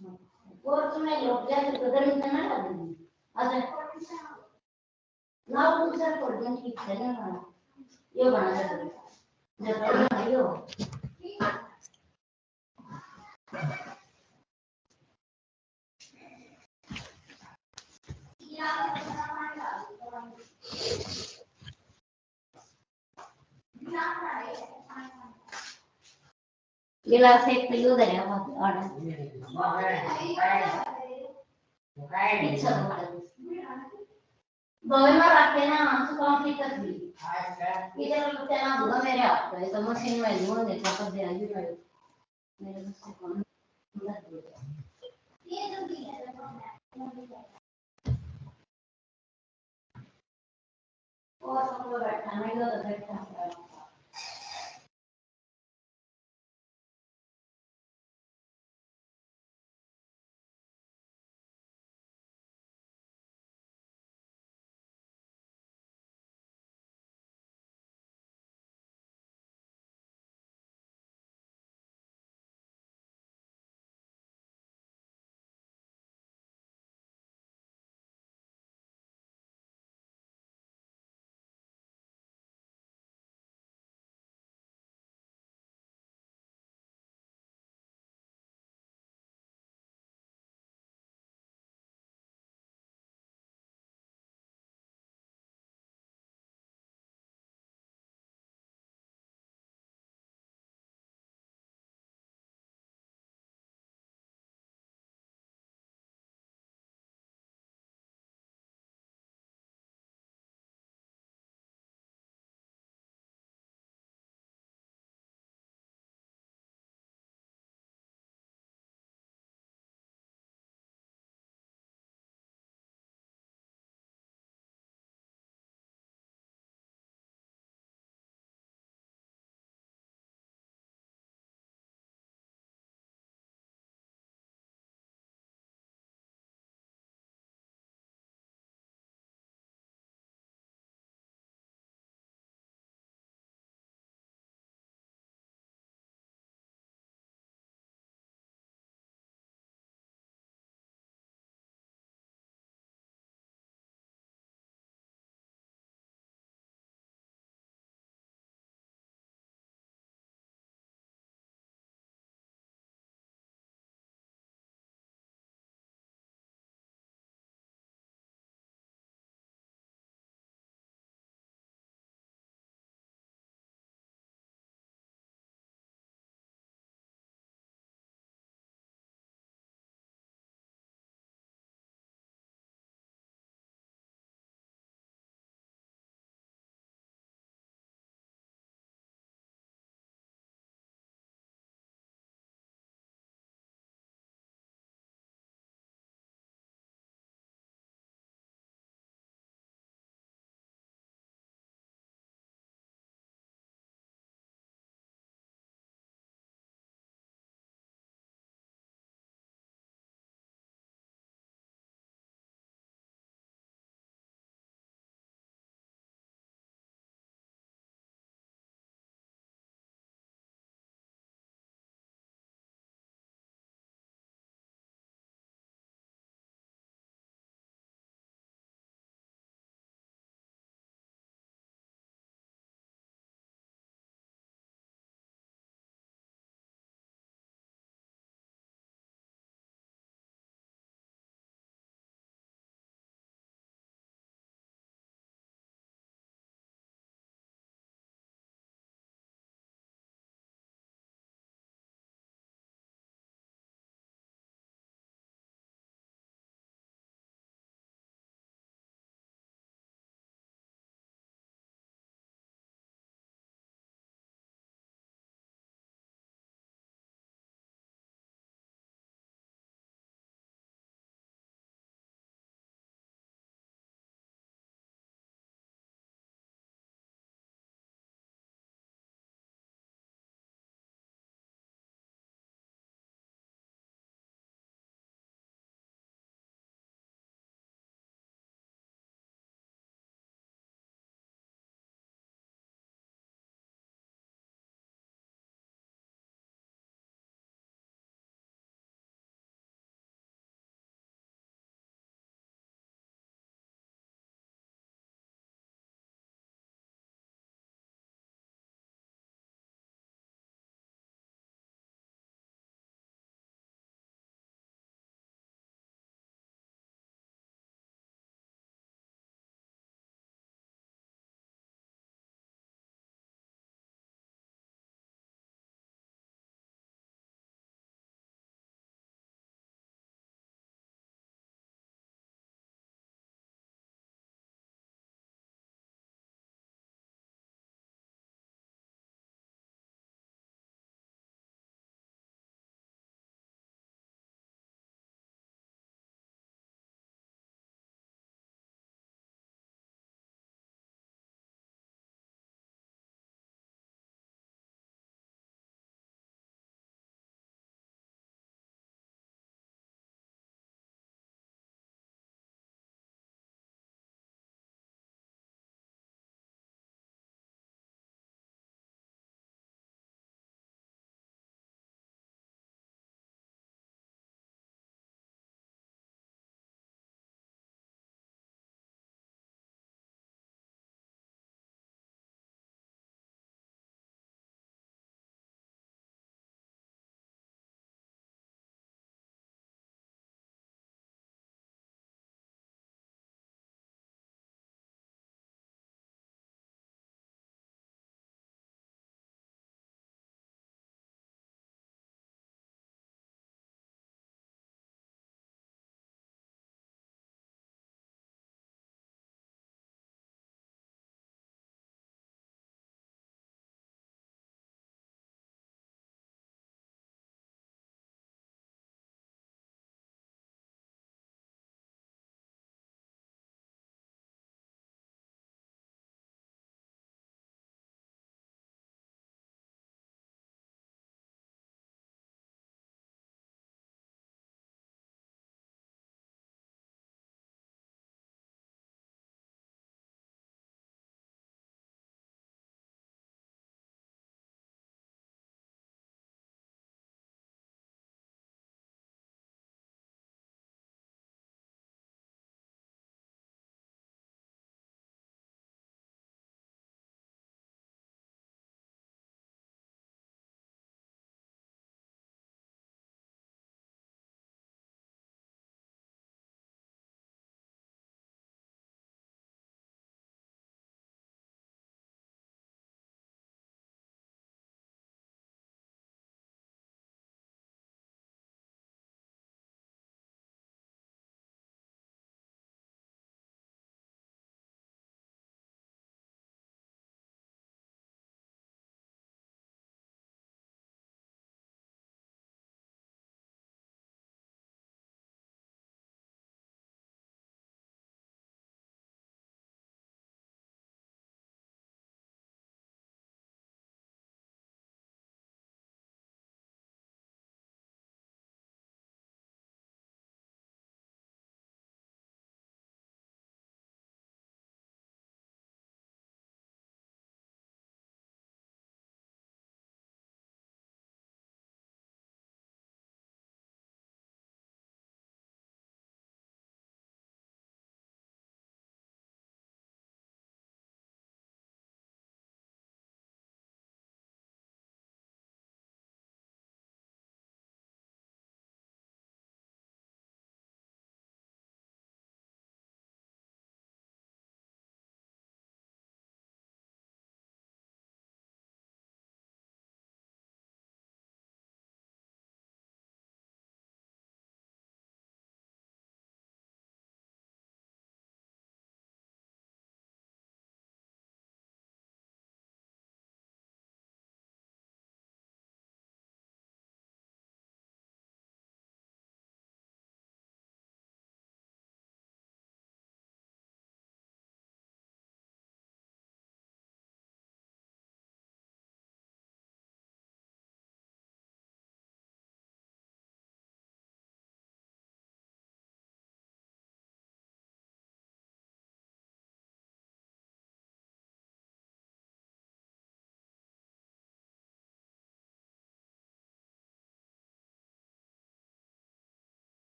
और तुम्हें लोग जैसे तो गर्मी तो ना लगेगी अच्छा ना दूसरा कोल्ड ड्रिंक की है ना ये बना दे जब तक नहीं हो गिलास एक पियो दे रहा है ऑर्डर अच्छा दोनों में रखे ना आंसू कौन सी तस्वीर इधर लगता है ना बुआ मेरे हाथ पे तो मशीन में लूँ देखो कब दे आई है मेरे मुझसे कौन ये तो भी है और सब लोग बैठा नहीं तो बैठा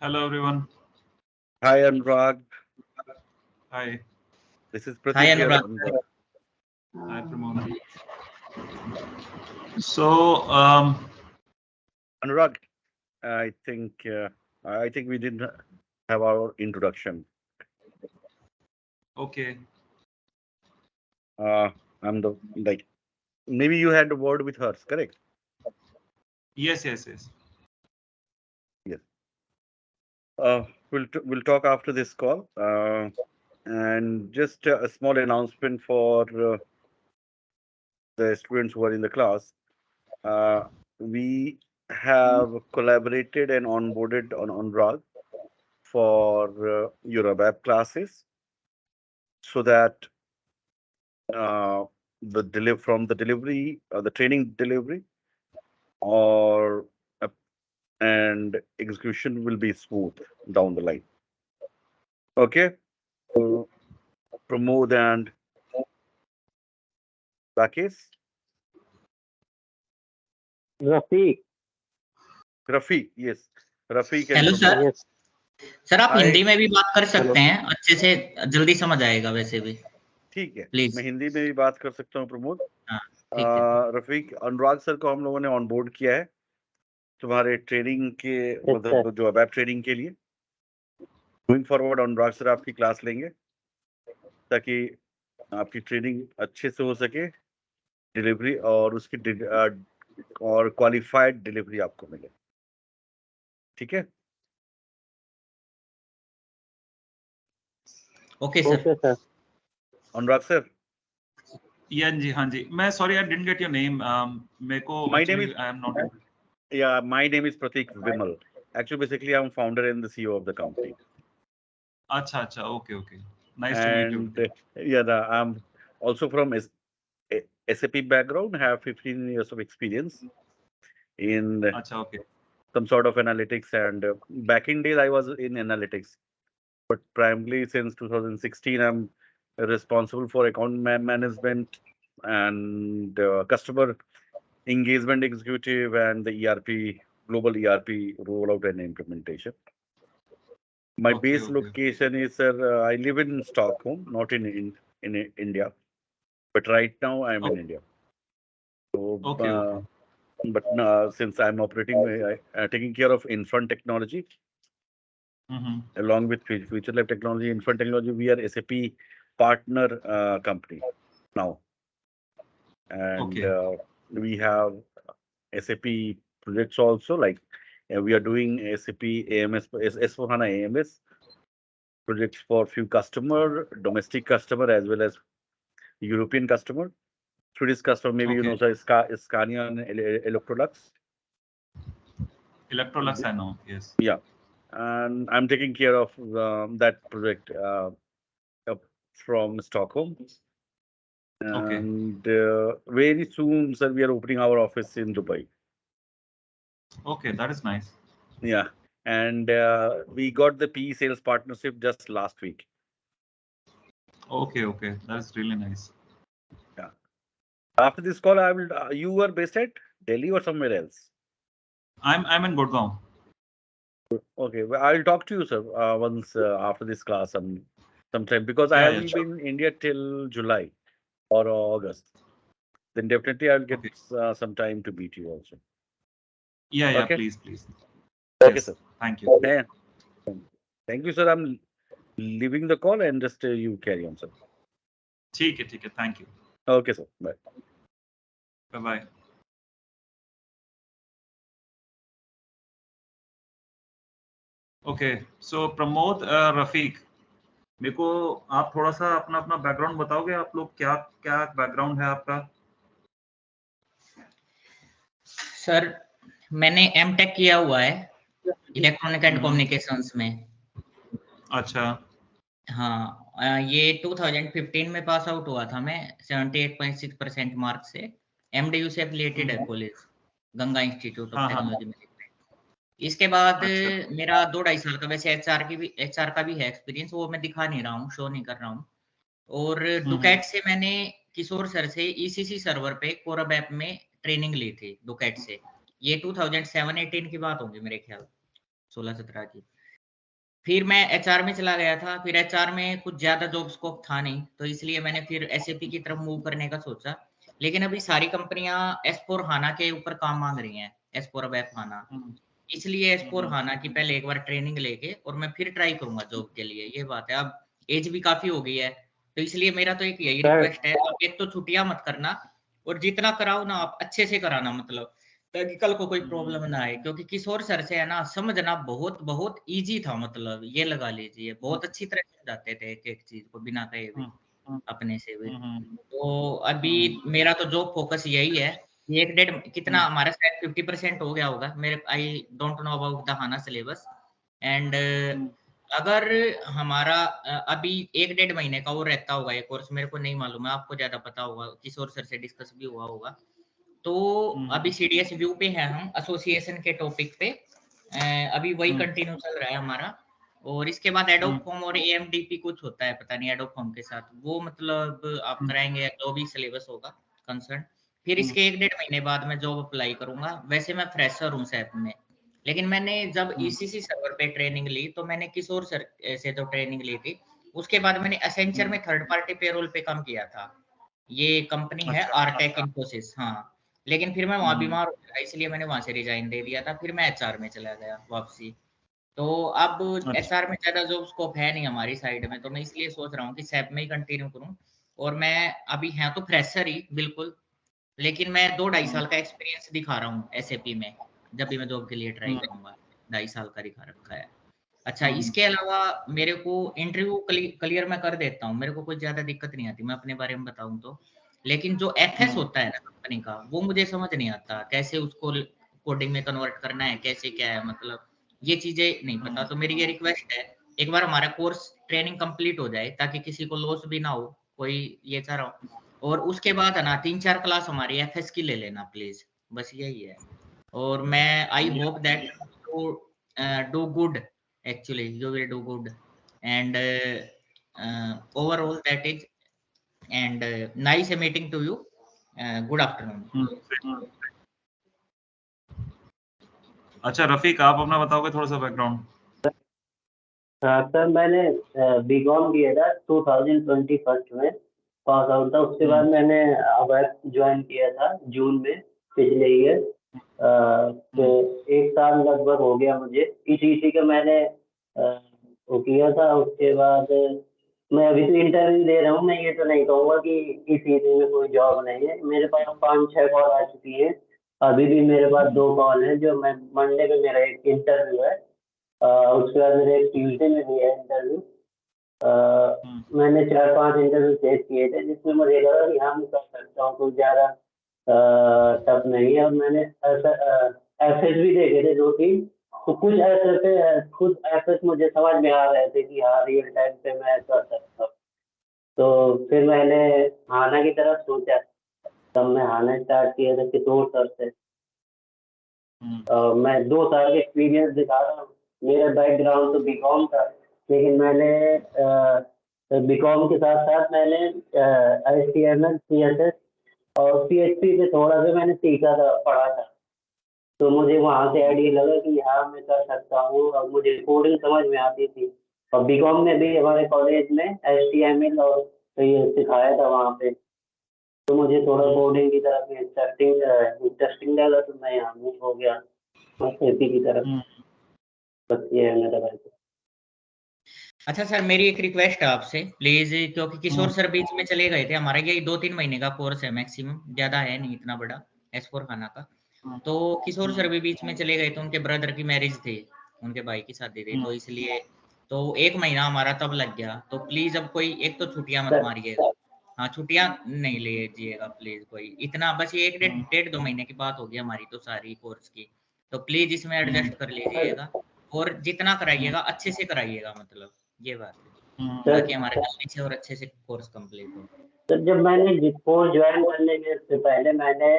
Hello everyone. Hi, Anurag. Hi. This is Hi, Pratik here. Anurag. Hi Pramod. So Anurag, I think we didn't have our introduction. okay. I'm the maybe you had a word with her, correct? Yes. Yes. We'll talk after this call. And just a small announcement for the students who are in the class. We have collaborated and onboarded on Anurag for your web classes, so that from the delivery, the training delivery, or and execution will be smooth down the line. Okay, so Pramod and Rakesh, Rafi, yes, Rafiq and hello Pramod. Sir. Yes. Sir आप Hi. Hindi में भी बात कर सकते हैं, अच्छे से जल्दी समझ आएगा वैसे भी। ठीक है, Please. मैं हिंदी में भी बात कर सकता हूँ प्रमोद। हाँ, ठीक है। रफीक, अनुराग सर को हम लोगों ने ऑनबोर्ड किया है तुम्हारे ट्रेनिंग के, मतलब जो वेब ट्रेनिंग के लिए। गोइंग फॉरवर्ड अनुराग सर आपकी क्लास लेंगे ताकि आपकी ट्रेनिंग अच्छे से हो सके, डिलीवरी और उसकी और क्वालिफाइड डिलीवरी आपको मिले। ठीक है, ओके सर। अनुराग सर। हाँ जी। मैं sorry I didn't get your name. मेरे को My name is I am not my name is Pratik Vimal. Actually, basically, I'm founder and the CEO of the company. अच्छा। Okay. Nice to meet you. And I'm also from SAP background. Have 15 years of experience in अच्छा, okay. some sort of analytics. And back in days, I was in analytics, but primarily since 2016, I'm responsible for account management and customer engagement executive and the global ERP rollout and implementation. My Okay, base okay. location is, I live in Stockholm, not in India, but right now I'm in India. So, Okay. but since I'm operating, taking care of Infront Technology, along with Future Life Technology, Infront Technology, we are SAP partner company now, and we have SAP projects also. Like we are doing SAP AMS, S4HANA AMS projects for few customer, domestic customer as well as European customer. Swedish customer, maybe you know, so Scania and Electrolux. Electrolux, I know. Yes. Yeah, and I'm taking care of that project from Stockholm. And very soon, sir, we are opening our office in Dubai. Okay, that is nice. Yeah, and we got the PE sales partnership just last week. Okay, that's really nice. Yeah. After this call, I will. You are based at Delhi or somewhere else? I'm in Gurgaon. Okay, well, I'll talk to you, sir, once after this class sometime, because I haven't been in India till July or August. Then definitely I'll get some time to meet you also. Yeah, okay? please. Okay, yes, sir. Thank you. Yeah. Thank you, sir. I'm leaving the call and just you carry on, sir. ठीक है. Thank you. Okay, sir. Bye. Bye. Okay, so Pramod, Rafiq, मेरे को आप थोड़ा सा अपना background बताओगे? आप लोग क्या बैकग्राउंड है आपका? सर मैंने M.Tech किया हुआ है इलेक्ट्रॉनिक एंड कम्युनिकेशंस में। अच्छा। हाँ, ये 2015 में पास आउट हुआ था मैं 78.6% मार्क से। MDU से एफिलिएटेड है college, Ganga institute of technology में। इसके बाद मेरा 2-2.5 साल का वैसे HR का भी है एक्सपीरियंस, वो मैं दिखा नहीं रहा हूँ, शो नहीं कर रहा हूँ। और डुकैट से मैंने किशोर सर से ECC सर्वर पे कोरब ऐप में ट्रेनिंग ली थी डुकैट से। ये 2007-18 की बात होगी मेरे ख्याल, 16-17 की। फिर मैं एचआर में चला गया था, फिर एचआर में कुछ ज़्यादा जॉब स्कोप था नहीं, तो इसलिए मैंने फिर एसएपी की तरफ मूव करने का सोचा। लेकिन अभी सारी कंपनियाँ S/4HANA के ऊपर काम माँग रही हैं, S/4 वेब HANA। इसलिए S/4HANA की पहले एक बार ट्रेनिंग लेके और मैं फिर ट्राई करूँगा जॉब के लिए, ये बात है। अब एज भी काफ़ी हो गई है, तो इसलिए मेरा तो एक यही सर रिक्वेस्ट है, आप एक तो छुट्टियाँ मत करना और जितना कराओ ना आप अच्छे से कराना, मतलब ताकि कल को कोई प्रॉब्लम ना आए, क्योंकि किशोर सर से है ना समझना बहुत बहुत ईज़ी था, मतलब ये लगा लीजिए, बहुत अच्छी तरह समझाते थे एक-एक चीज़ को बिना कहे भी, अपने से भी। तो अभी मेरा तो जॉब फोकस यही है, कि 1 डेढ़ कितना हमारा शायद 50% हो गया होगा, मेरे I don't know about the HANA syllabus and अगर हमारा अभी 1 डेढ़ महीने का वो रहता होगा ये कोर्स, मेरे को नहीं मालूम है, आपको ज़्यादा पता होगा, किशोर सर से डिस्कस भी हुआ होगा। तो अभी सीडीएस व्यू पे है हम एसोसिएशन के टॉपिक पे, अभी वही कंटिन्यू चल रहा है हमारा। और इसके बाद एडोब फॉर्म और एएमडीपी कुछ होता है, पता नहीं एडोब फॉर्म के साथ, वो मतलब आप कराएंगे जो भी सिलेबस होगा कंसर्न। फिर इसके 1 डेढ़ महीने बाद मैं जॉब अप्लाई करूंगा। वैसे मैं फ्रेशर हूँ सैप में, लेकिन मैंने जब ईसीसी सर्वर पे ट्रेनिंग ली तो मैंने किशोर सर से तो ट्रेनिंग ली थी, उसके बाद मैंने एसेंचर में थर्ड पार्टी पेरोल पे काम किया था। ये कंपनी है आरटेक इन्फोसिस, हाँ। लेकिन फिर मैं वहाँ बीमार हो गया, इसलिए मैंने वहाँ से रिजाइन दे दिया था, फिर मैं एचआर में चला गया वापसी। तो अब एचआर में ज़्यादा जॉब स्कोप है नहीं हमारी साइड में, तो मैं इसलिए सोच रहा हूँ कि सैप में ही कंटिन्यू करूँ। और मैं अभी है तो फ्रेशर ही बिल्कुल, लेकिन मैं 2 ढाई साल का एक्सपीरियंस दिखा रहा हूँ एसएपी में, जब भी मैं जॉब के लिए ट्राई करूँगा, 2.5 साल का दिखा रखा है। अच्छा, इसके अलावा मेरे को इंटरव्यू क्लियर मैं कर देता हूँ, मेरे को कोई ज़्यादा दिक्कत नहीं आती, मैं अपने बारे में बताऊँ तो। लेकिन जो एफएस होता है ना कंपनी का, वो मुझे समझ नहीं आता, कैसे उसको कोडिंग में कन्वर्ट करना है, कैसे क्या है, मतलब ये चीज़ें नहीं पता। तो मेरी ये रिक्वेस्ट है, एक बार हमारा कोर्स ट्रेनिंग कंप्लीट हो जाए, ताकि किसी को लॉस भी ना हो, कोई ये चाह रहा हूँ। और उसके बाद है ना 3-4 क्लास हमारी एफएस की ले लेना प्लीज़, बस यही है। और मैं I hope that to do good, actually you will do good and overall that is and nice meeting to you, good afternoon. अच्छा रफीक, आप अपना बताओगे थोड़ा सा बैकग्राउंड? हाँ सर, मैंने बीकॉम किया था 2021 में, पास आउट था। उसके बाद मैंने अवैध ज्वाइन किया था जून में पिछले ईयर। तो 1 साल लगभग हो गया मुझे इसी का मैंने वो किया था। उसके बाद मैं अभी तो इंटरव्यू दे रहा हूँ। मैं ये तो नहीं कहूँगा कि इसी में कोई जॉब नहीं है। मेरे पास 5-6 कॉल आ चुकी है, अभी भी मेरे पास 2 कॉल है। जो मैं मंडे को मेरा एक इंटरव्यू है, उसके बाद मेरे एक ट्यूजडे में भी है इंटरव्यू। मैंने 4-5 इंटरव्यू फेस किए थे, जिसमें मुझे लगा कि हाँ मैं कर सकता हूँ, कुछ ज़्यादा टफ नहीं है। और मैंने एफएस भी देखे थे 2-3, तो कुछ ऐसे पे खुद एफएस मुझे समझ में आ रहे थे कि हाँ रियल टाइम पे मैं कर सकता हूँ। तो फिर मैंने हाना की तरफ सोचा, तब मैं हाना स्टार्ट किया था किशोर सर से। मैं 2 साल के एक्सपीरियंस दिखा रहा हूँ। मेरा बैकग्राउंड तो बीकॉम था, लेकिन मैंने बीकॉम के साथ साथ मैंने HTML, CSS और PHP पे थोड़ा सा मैंने सीखा था, पढ़ा था। तो मुझे वहाँ से आइडिया लगा कि हाँ मैं कर सकता हूँ, और मुझे कोडिंग समझ में आती थी। और बीकॉम में भी हमारे कॉलेज में HTML और ये सिखाया था वहाँ पे। तो मुझे थोड़ा कोडिंग की तरफ इंटरेस्टिंग लगा, तो मैं यहाँ मूव हो गया एपी की तरफ। बस ये है मेरा भाई। अच्छा सर, मेरी एक रिक्वेस्ट है आपसे प्लीज, क्योंकि किशोर सर बीच में चले गए थे, हमारा यही 2-3 महीने का कोर्स है मैक्सिमम, ज्यादा है नहीं इतना बड़ा S/4HANA का। तो किशोर सर भी बीच में चले गए थे, उनके ब्रदर की मैरिज थी, उनके भाई की शादी थी, तो इसलिए तो 1 महीना हमारा तब लग गया। तो प्लीज अब कोई एक तो छुट्टियां मत मारिएगा, हाँ छुट्टियां नहीं लीजिएगा प्लीज कोई, इतना बस ये 1-1.5-2 महीने की बात होगी हमारी तो सारी कोर्स की। तो प्लीज इसमें एडजस्ट कर लीजिएगा, और जितना कराइएगा अच्छे से कराइएगा, मतलब ये बात है, ताकि हमारे जल्दी से और अच्छे से कोर्स कंप्लीट हो। तो जब मैंने कोर्स ज्वाइन करने के से पहले मैंने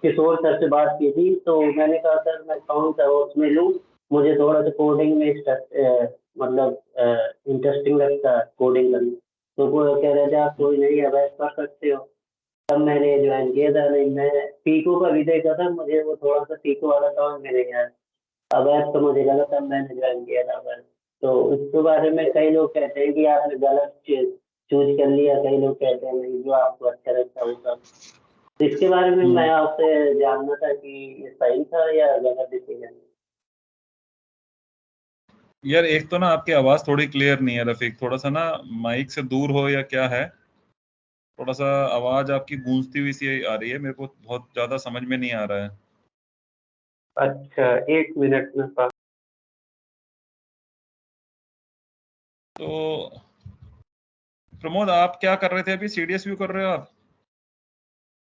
किशोर सर से बात की थी। तो मैंने कहा सर मैं कौन सा कोर्स में लूँ, मुझे थोड़ा सा कोडिंग में मतलब इंटरेस्टिंग लगता है कोडिंग करना। तो वो कह रहे थे आप कोई नहीं है, वैसे कर सकते हो। तब मैंने ज्वाइन किया था। नहीं, मैं पीको का भी देखा था, मुझे वो थोड़ा सा पीको वाला समझ में नहीं आया। अब ऐप तो मुझे गलत, अब मैंने ज्वाइन किया था बस। तो इसके बारे में कई लोग कहते हैं कि आपने गलत चूज कर लिया, कई लोग कहते हैं नहीं, जो आपको अच्छा लगता है वो सब। तो इसके बारे में मैं आपसे जानना था कि ये सही था या गलत डिसीजन। यार एक तो ना आपकी आवाज थोड़ी क्लियर नहीं है रफीक, थोड़ा सा ना माइक से दूर हो या क्या है, थोड़ा सा आवाज आपकी गूंजती हुई सी आ रही है, मेरे को बहुत ज्यादा समझ में नहीं आ रहा है। अच्छा, 1 मिनट में तो प्रमोद आप क्या कर रहे थे अभी, सीडीएस व्यू कर रहे हो आप?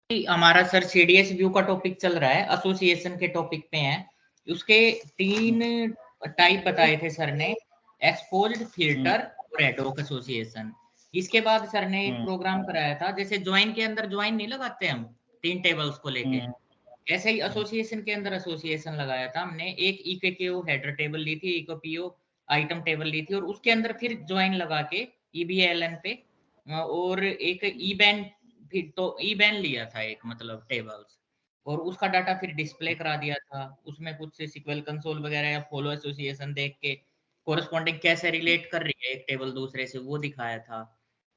हमारा सर सीडीएस व्यू का टॉपिक चल रहा है, एसोसिएशन के टॉपिक पे है। उसके 3 टाइप बताए थे सर ने, एक्सपोज्ड, फिल्टर और एडहॉक एसोसिएशन। इसके बाद सर ने एक प्रोग्राम कराया था, जैसे ज्वाइन के अंदर ज्वाइन नहीं लगाते हम 3 टेबल्स को लेके, ऐसे ही एसोसिएशन के अंदर एसोसिएशन लगाया था हमने। एक ईकेक्यू हेडर टेबल ली थी, इकोपीओ आइटम टेबल ली थी, और उसके अंदर फिर ज्वाइन लगा के ईबीएलएन पे, और एक ईबैन, फिर तो ईबैन लिया था एक, मतलब टेबल्स, और उसका डाटा फिर डिस्प्ले करा दिया था। उसमें कुछ सिक्वल कंसोल वगैरह या फॉलो एसोसिएशन देख के कोरस्पॉन्डिंग कैसे रिलेट कर रही है एक टेबल दूसरे से, वो दिखाया था।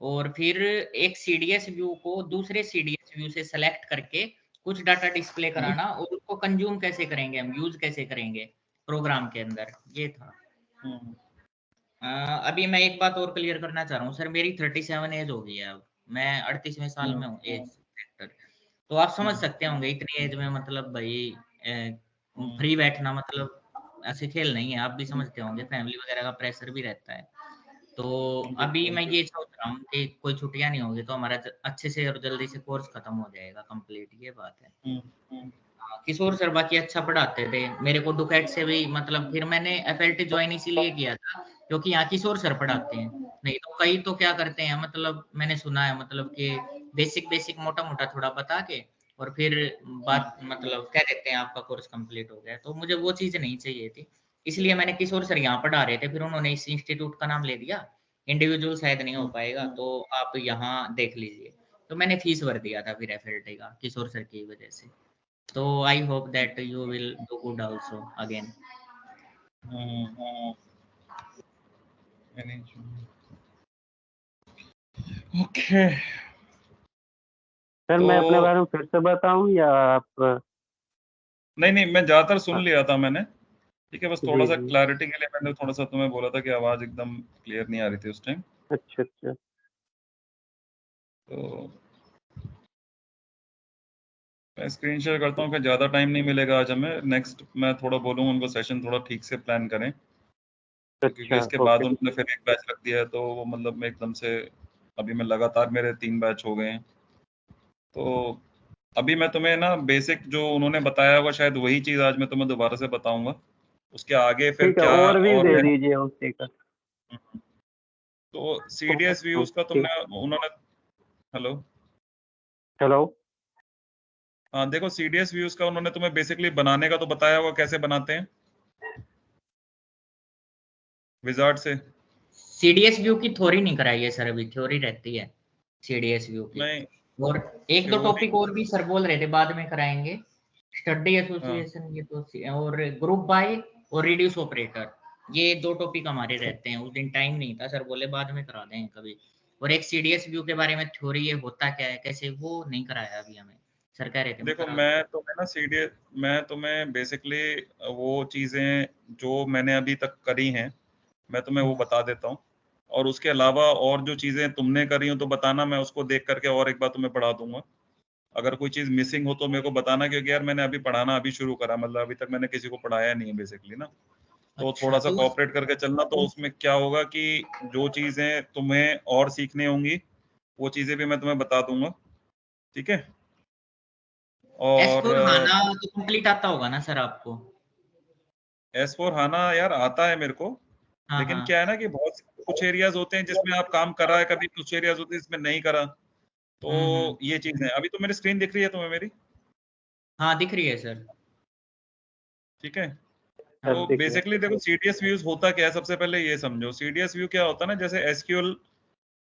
और फिर एक सीडीएस व्यू को दूसरे सीडीएस व्यू से सेलेक्ट करके कुछ डाटा डिस्प्ले कराना, और उसको कंज्यूम कैसे करेंगे हम, यूज कैसे करेंगे प्रोग्राम के अंदर, ये था। अभी मैं एक बात और क्लियर करना चाह रहा हूँ सर, मेरी 37 एज हो गई है अब, मैं 38वें साल में हूँ एज सेक्टर। तो आप समझ सकते होंगे इतनी एज में, मतलब भाई फ्री बैठना मतलब ऐसे खेल नहीं है, आप भी समझते होंगे, फैमिली वगैरह का प्रेशर भी रहता है। तो अभी मैं ये सोच रहा हूँ कि कोई छुट्टियां नहीं होगी तो हमारा अच्छे से और जल्दी से कोर्स खत्म हो जाएगा कंप्लीट, ये बात है। किशोर सर बाकी अच्छा पढ़ाते थे मेरे को, डुकैट से भी, मतलब फिर मैंने एफएलटी ज्वाइन इसीलिए किया था क्योंकि यहाँ किशोर सर पढ़ाते हैं। नहीं तो कई तो क्या करते हैं, मतलब मैंने सुना है, मतलब कि बेसिक बेसिक मोटा मोटा थोड़ा बता के और फिर बात, मतलब कह देते हैं आपका कोर्स कंप्लीट हो गया। तो मुझे वो चीज नहीं चाहिए थी, इसलिए मैंने किशोर सर यहाँ पढ़ा रहे थे, फिर उन्होंने इस इंस्टीट्यूट का नाम ले दिया, इंडिविजुअल शायद नहीं हो पाएगा तो आप यहाँ देख लीजिए। तो मैंने फीस भर दिया था फिर एफएलटी का किशोर सर की वजह से। So I hope that you will do good also again. Okay sir तो मैं अपने बारे में फिर से बताऊं या आप? नहीं मैं ज्यादातर सुन लिया था मैंने, ठीक है, बस थोड़ा जी सा जी। क्लैरिटी के लिए मैंने थोड़ा सा तुम्हें बोला था कि आवाज एकदम क्लियर नहीं आ रही थी उस टाइम। अच्छा अच्छा। तो मैं स्क्रीन शेयर करता हूँ कि ज़्यादा टाइम नहीं मिलेगा आज हमें, नेक्स्ट मैं थोड़ा बोलूँगा उनको सेशन थोड़ा ठीक से प्लान करें, क्योंकि अच्छा इसके बाद ओके। उन्होंने फिर एक बैच रख दिया है, तो वो मतलब मैं एकदम से, अभी मैं लगातार मेरे 3 बैच हो गए हैं। तो अभी मैं तुम्हें ना बेसिक जो उन्होंने बताया होगा शायद वही चीज़ आज मैं तुम्हें दोबारा से बताऊंगा, उसके आगे फिर ठीक है, क्या ओवरव्यू और दे है। दीजिए उसी का। तो सीडीएस व्यूज का ठीक। तुमने उन्होंने, हेलो, हेलो। हाँ देखो सीडीएस व्यूज का उन्होंने तुम्हें बेसिकली बनाने का तो बताया होगा कैसे बनाते हैं विजार्ड से। CDS व्यू की थ्योरी नहीं कराई है सर, अभी थ्योरी रहती है CDS व्यू की। नहीं और एक दो थ्योरी, टॉपिक और भी सर बोल रहे थे बाद में कराएंगे, स्टडी हाँ एसोसिएशन, ये तो और ग्रुप बाय और रिड्यूस ऑपरेटर, ये 2 टॉपिक हमारे रहते हैं। उस दिन टाइम नहीं था, सर बोले बाद में करा देंगे कभी। और एक CDS व्यू के बारे में थ्योरी, ये होता क्या है कैसे, वो नहीं कराया अभी हमें, सर कह रहे थे मैं देखो करा। मैं तुम्हें बेसिकली वो चीज़ें जो मैंने अभी तक करी हैं मैं तुम्हें वो बता देता हूँ, और उसके अलावा और जो चीज़ें तुमने करी हो तो बताना, मैं उसको देख करके और एक बार तुम्हें पढ़ा दूंगा। अगर कोई चीज़ मिसिंग हो तो मेरे को बताना, क्योंकि यार मैंने अभी पढ़ाना अभी शुरू करा, मतलब अभी तक मैंने किसी को पढ़ाया नहीं है बेसिकली ना। तो अच्छा थोड़ा सा तो कोऑपरेट करके चलना, तो उसमें क्या होगा कि जो चीज़ें तुम्हें और सीखनी होंगी वो चीज़ें भी मैं तुम्हें बता दूंगा, ठीक है। और S4 हाना तो कंप्लीट आता होगा ना सर आपको? S4 हाना यार आता है मेरे को, हाँ लेकिन हाँ। क्या है ना कि बहुत कुछ एरियाज होते हैं जिसमें आप काम कर रहा है, कभी कुछ एरियाज होते हैं जिसमें नहीं करा, तो ये चीज है। अभी तो मेरी स्क्रीन दिख रही है तुम्हें मेरी, हाँ दिख रही है सर। ठीक है। सर तो दिख रहा बेसिकली देखो सीडीएस व्यूज होता क्या है, सबसे पहले ये समझो सीडीएस व्यू क्या होता है ना, जैसे एसक्यूएल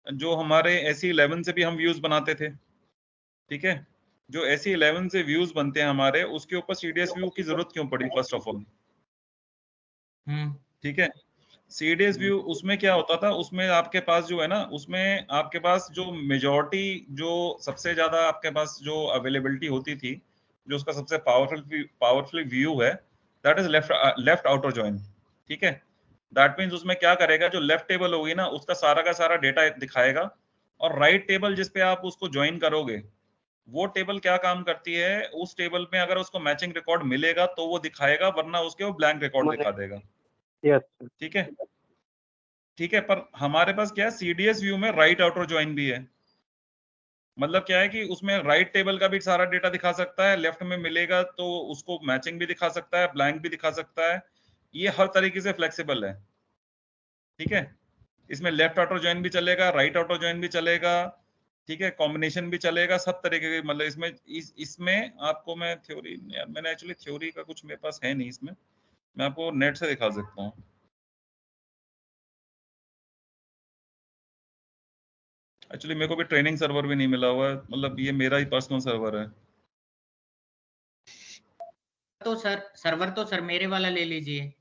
जो हमारे एसी 11 से भी हम व्यूज बनाते थे, ठीक है, जो एसी 11 से व्यूज बनते हैं हमारे, उसके ऊपर सीडीएस व्यू की जरूरत क्यों पड़ी फर्स्ट ऑफ ऑल, ठीक है। CDS व्यू उसमें क्या होता था, उसमें आपके पास जो है ना, उसमें आपके पास जो मेजॉरिटी, जो सबसे ज्यादा आपके पास जो अवेलेबिलिटी होती थी, जो उसका सबसे पावरफुल व्यू है, that is left outer join. ठीक है, दैट मीन्स उसमें क्या करेगा, जो लेफ्ट टेबल होगी ना उसका सारा का सारा डेटा दिखाएगा, और राइट टेबल जिसपे आप उसको ज्वाइन करोगे, वो टेबल क्या काम करती है, उस टेबल में अगर उसको मैचिंग रिकॉर्ड मिलेगा तो वो दिखाएगा, वरना उसके वो ब्लैंक रिकॉर्ड दिखा देगा। यस। ठीक है, ठीक है। पर हमारे पास क्या है, CDS व्यू में राइट आउटर ज्वाइन भी है। मतलब क्या है कि उसमें राइट टेबल का भी सारा डेटा दिखा सकता है, लेफ्ट में मिलेगा तो उसको मैचिंग भी दिखा सकता है, ब्लैंक भी दिखा सकता है। ये हर तरीके से फ्लेक्सिबल है। ठीक है, इसमें लेफ्ट आउटर ज्वाइन भी चलेगा, राइट आउटर ज्वाइन भी चलेगा। ठीक है, कॉम्बिनेशन भी चलेगा, सब तरीके के, मतलब इसमें इसमें आपको मैं थ्योरी, मैंने एक्चुअली थ्योरी का कुछ मेरे पास है नहीं इसमें, मैं आपको नेट से दिखा सकता हूँ। एक्चुअली मेरे को भी ट्रेनिंग सर्वर भी नहीं मिला हुआ है, मतलब ये मेरा ही पर्सनल सर्वर है। तो सर मेरे वाला ले लीजिए,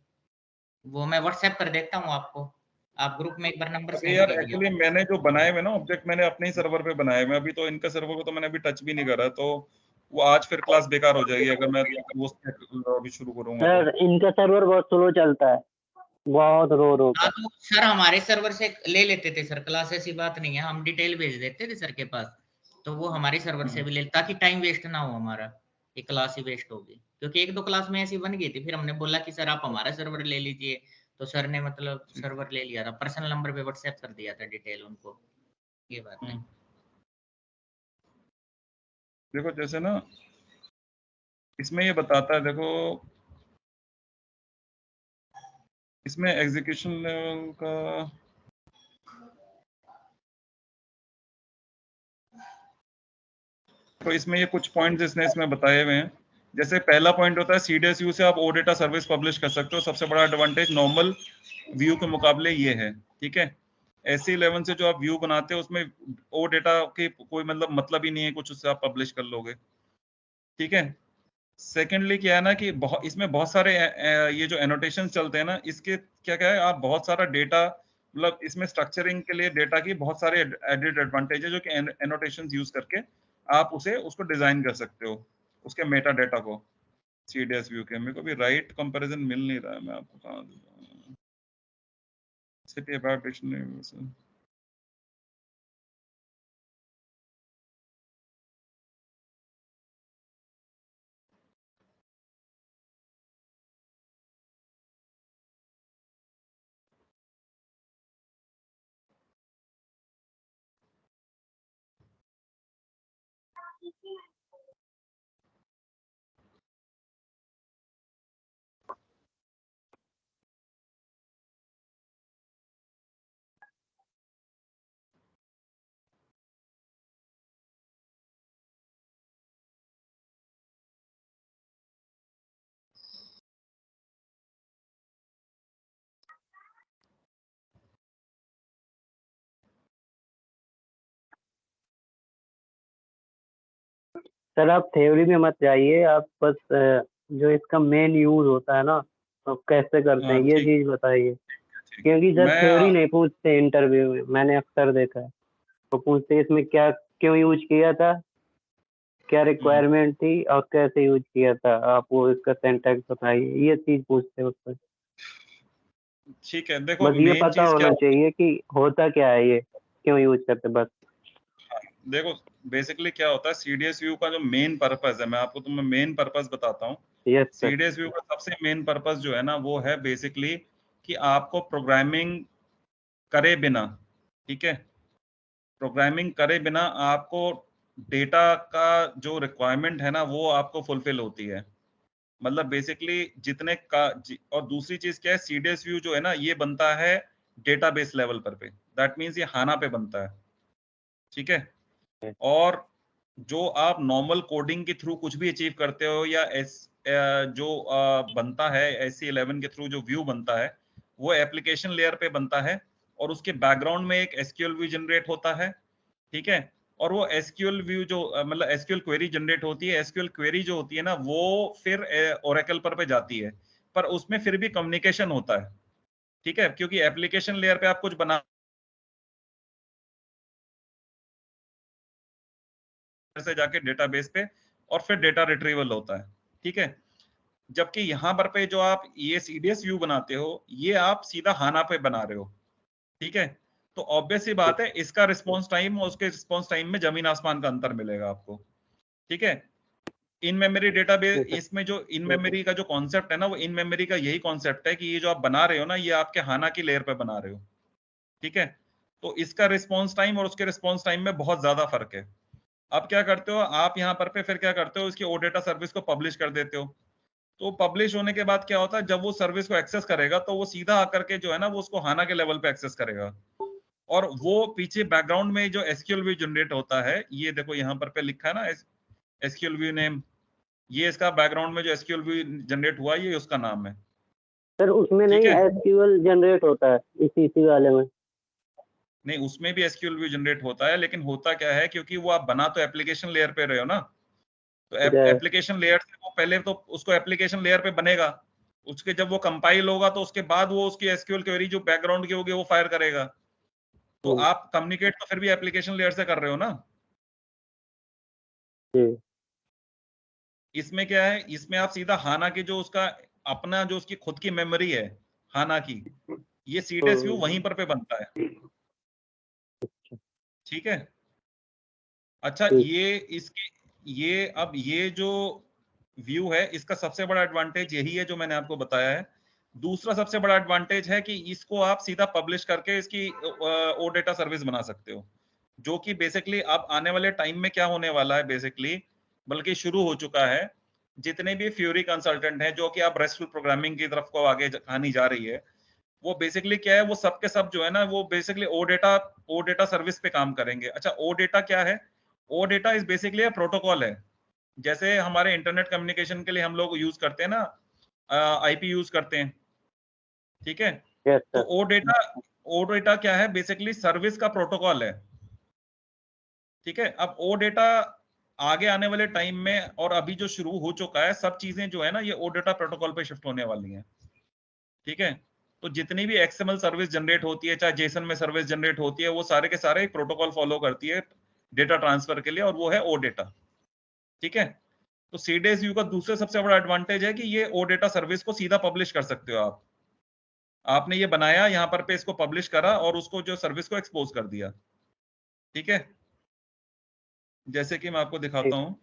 वो मैं व्हाट्सएप कर देता हूँ आपको, आप ग्रुप में एक बार नंबर अभी सेंड यार कीजिए। एक्चुअली मैंने जो बनाए हुए ना ऑब्जेक्ट, मैंने अपने ही सर्वर पे बनाए हुए, अभी तो इनका सर्वर को तो मैंने अभी टच भी नहीं करा, तो वो आज फिर क्लास बेकार हो जाएगी अगर मैं वो अभी शुरू करूंगा तो। सर इनका सर्वर बहुत स्लो चलता है, बहुत रो हाँ, कर। तो सर हमारे सर्वर से ले लेते थे सर क्लास, ऐसी बात नहीं है, हम डिटेल भेज देते थे सर के पास, तो वो हमारे सर्वर से भी ले, ताकि टाइम वेस्ट ना हो हमारा, ये क्लास ही वेस्ट होगी, क्योंकि एक दो क्लास में ऐसी बन गई थी, फिर हमने बोला कि सर आप हमारा सर्वर ले लीजिए, तो सर ने मतलब सर्वर ले लिया था, पर्सनल नंबर पे व्हाट्सएप कर दिया था डिटेल उनको, ये बात है। देखो जैसे ना इसमें ये बताता है, देखो इसमें एग्जीक्यूशन लेवल का, तो इसमें ये कुछ पॉइंट्स इसमें बताए हुए हैं। जैसे पहला पॉइंट होता है CDS व्यू से आप ओ डेटा सर्विस पब्लिश कर सकते हो, सबसे बड़ा एडवांटेज नॉर्मल व्यू के मुकाबले ये है। ठीक है, SE11 से जो आप व्यू बनाते हो उसमें ओ डेटा की कोई मतलब ही नहीं है कुछ, उससे आप पब्लिश कर लोगे। ठीक है, सेकेंडली क्या है ना कि इसमें बहुत सारे ये जो एनोटेशन चलते हैं ना, इसके क्या क्या है, आप बहुत सारा डेटा, मतलब इसमें स्ट्रक्चरिंग के लिए डेटा की बहुत सारे एडेड एडवांटेज है, जो कि एनोटेशन यूज करके आप उसको डिजाइन कर सकते हो, उसके मेटा डेटा को। CDS व्यू के मेरे को भी राइट कंपैरिजन मिल नहीं रहा है, मैं आपको कहाँ दूंगा, सिटी अबाउट डिक्शनरी। सर आप थ्योरी में मत जाइए, आप बस जो इसका मेन यूज होता है ना, तो कैसे करते हैं हाँ ये ठीक चीज बताइए, ठीक। क्योंकि सर मैं थ्योरी नहीं पूछते इंटरव्यू में, मैंने अक्सर देखा है, तो पूछते इसमें क्या क्यों यूज किया था, क्या रिक्वायरमेंट थी और कैसे यूज किया था, आप वो इसका सिंटैक्स बताइए, ये चीज पूछते हैं उससे। ठीक है, देखो बस ये मेन पता चीज क्या, होना चाहिए कि होता क्या है, ये क्यों यूज करते, बस। देखो बेसिकली क्या होता है, CDS व्यू का जो मेन पर्पस है, मैं आपको तुम्हें मेन पर्पस बताता हूँ। Yes sir. CDS व्यू का सबसे मेन पर्पस जो है ना, वो है बेसिकली कि आपको प्रोग्रामिंग करे बिना, ठीक है, प्रोग्रामिंग करे बिना आपको डेटा का जो रिक्वायरमेंट है ना, वो आपको फुलफिल होती है। मतलब बेसिकली और दूसरी चीज क्या है, CDS व्यू जो है ना, ये बनता है डेटाबेस लेवल पे, दैट मीन्स ये HANA पे बनता है। ठीक है, और जो आप नॉर्मल कोडिंग के थ्रू कुछ भी अचीव करते हो, या जो बनता है SE11 के थ्रू जो व्यू बनता है, वो एप्लीकेशन लेयर पे बनता है, और उसके बैकग्राउंड में एक SQL व्यू जनरेट होता है। ठीक है, और वो SQL व्यू जो मतलब SQL क्वेरी जनरेट होती है, SQL क्वेरी जो होती है ना, वो फिर ओरेकल पे जाती है। पर उसमें फिर भी कम्युनिकेशन होता है, ठीक है, क्योंकि एप्लीकेशन लेयर पे आप कुछ बना से जाके डेटाबेस पे और फिर डेटा रिट्रीवल होता है, ठीक है। जबकि यहाँ पर पे जो आप ये CDS व्यू बनाते हो, ये आप सीधा HANA पे बना रहे हो, ठीक है। तो ऑब्वियस सी बात है, इसका रिस्पॉन्स टाइम और उसके रिस्पॉन्स टाइम में जमीन आसमान का अंतर मिलेगा आपको, ठीक है। इन मेमोरी डेटाबेस, इसमें जो इन मेमोरी का जो कॉन्सेप्ट है ना, वो इन मेमोरी का यही कॉन्सेप्ट है कि ये जो आप बना रहे हो ना, ये आपके HANA की लेयर पे बना रहे हो, ठीक है। तो इसका रिस्पॉन्स टाइम और उसके रिस्पॉन्स टाइम में बहुत ज्यादा फर्क है। अब क्या करते हो आप यहाँ पर पे, फिर क्या करते हो, इसकी OData सर्विस को पब्लिश कर देते हो। तो पब्लिश होने के बाद क्या होता है, जब वो सर्विस को एक्सेस करेगा तो वो सीधा आकर के जो है ना, वो उसको HANA के लेवल पे एक्सेस करेगा, और वो पीछे बैकग्राउंड में जो SQL व्यू जनरेट होता है, ये देखो यहाँ पर पे लिखा है ना SQL व्यू नेम, ये इसका बैकग्राउंड में जो SQL व्यू जनरेट हुआ, ये उसका नाम है। सर उसमें ठीक नहीं है, SQL जनरेट होता है इसी वाले में? नहीं उसमें भी SQL व्यू जनरेट होता है, लेकिन होता क्या है, क्योंकि वो आप बना तो एप्लीकेशन लेयर पे रहे हो ना, तो एप्लीकेशन लेयर से वो पहले तो उसको एप्लीकेशन लेयर पे बनेगा, उसके जब वो कंपाइल होगा तो उसके बाद वो उसकी SQL क्वेरी जो बैकग्राउंड की होगी वो फायर करेगा। तो आप कम्युनिकेट तो फिर भी एप्लीकेशन लेयर से कर रहे हो ना। इसमें क्या है, इसमें आप सीधा HANA की जो उसका अपना जो उसकी खुद की मेमोरी है HANA की, ये CDS व्यू वहीं पर पे बनता है, ठीक है। अच्छा, ये जो व्यू है, इसका सबसे बड़ा एडवांटेज यही है जो मैंने आपको बताया है। दूसरा सबसे बड़ा एडवांटेज है कि इसको आप सीधा पब्लिश करके इसकी OData सर्विस बना सकते हो, जो कि बेसिकली अब आने वाले टाइम में क्या होने वाला है, बेसिकली बल्कि शुरू हो चुका है। जितने भी फ्यूरी कंसल्टेंट हैं जो कि अब रेस्टफुल प्रोग्रामिंग की तरफ को आगे कहानी जा रही है, वो बेसिकली क्या है, वो सब के सब जो है ना, वो बेसिकली OData सर्विस पे काम करेंगे। अच्छा, OData क्या है? OData is basically a protocol है, जैसे हमारे इंटरनेट कम्युनिकेशन के लिए हम लोग यूज करते हैं ना, IP यूज करते हैं, ठीक है। तो OData क्या है, बेसिकली सर्विस का प्रोटोकॉल है, ठीक है। अब OData आगे आने वाले टाइम में और अभी जो शुरू हो चुका है, सब चीजें जो है ना, ये OData प्रोटोकॉल पे शिफ्ट होने वाली हैं, ठीक है। तो जितनी भी XML सर्विस जनरेट होती है, चाहे JSON में सर्विस जनरेट होती है, वो सारे के सारे एक प्रोटोकॉल फॉलो करती है डेटा ट्रांसफर के लिए, और वो है OData, ठीक है। तो CDS व्यू का दूसरा सबसे बड़ा एडवांटेज है कि ये OData सर्विस को सीधा पब्लिश कर सकते हो आप। आपने ये बनाया, यहाँ पर पे इसको पब्लिश करा और उसको जो सर्विस को एक्सपोज कर दिया, ठीक है। जैसे कि मैं आपको दिखाता हूँ।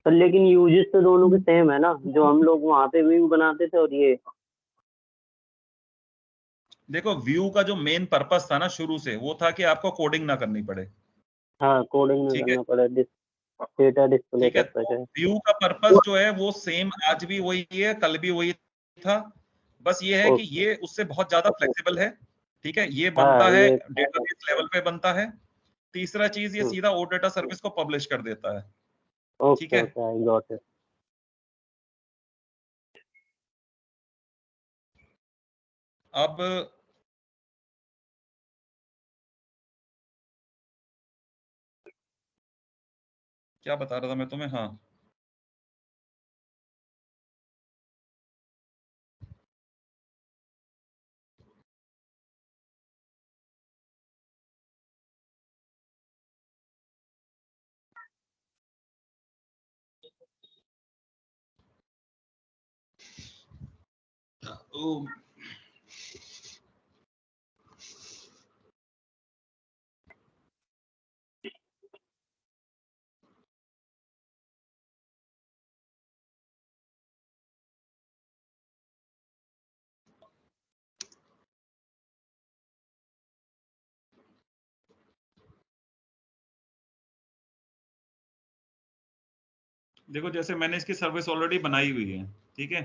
तो लेकिन यूजेस तो दोनों के सेम है ना, जो हम लोग वहाँ पे व्यू बनाते थे और ये? देखो, व्यू का जो मेन पर्पस था ना शुरू से, वो था कि आपको कोडिंग ना करनी पड़े, हाँ, कोडिंग ना ठीक है, करना पड़े, डेटा डिस्प्ले ठीक है। कर तो सके। व्यू का पर्पस जो है वो सेम आज भी वही है, कल भी वही था। बस ये है कि ये उससे बहुत ज्यादा फ्लेक्सिबल है, ठीक है। ये बनता हाँ है ये डेटाबेस लेवल पे बनता है। तीसरा चीज, ये सीधा OData सर्विस को पब्लिश कर देता है, ठीक ओके है। Okay, I got it. अब क्या बता रहा था मैं तुम्हें, हाँ, ओ, देखो जैसे मैंने इसकी सर्विस ऑलरेडी बनाई हुई है, ठीक है।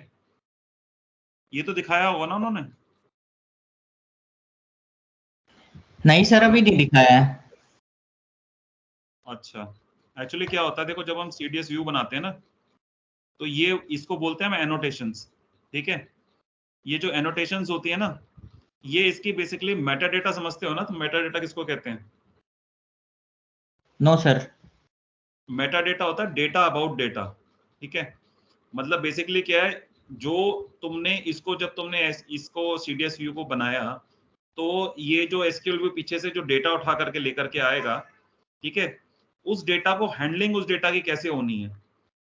ये तो दिखाया होगा ना उन्होंने? नहीं सर, अभी नहीं दिखाया है। अच्छा, एक्चुअली क्या होता है, देखो जब हम CDS व्यू बनाते हैं ना, तो ये इसको बोलते हैं हम एनोटेशंस, ठीक है। ये जो एनोटेशंस होती है ना, ये इसकी बेसिकली मेटा डेटा समझते हो ना, तो मेटा डेटा किसको कहते हैं? No sir. मेटा डेटा होता है डेटा अबाउट डेटा, ठीक है। मतलब बेसिकली क्या है, जो तुमने इसको जब तुमने इसको CDS व्यू को बनाया तो ये जो SQL व्यू पीछे से जो डेटा उठा करके लेकर के आएगा, ठीक है, उस डेटा को हैंडलिंग उस डेटा की कैसे होनी है,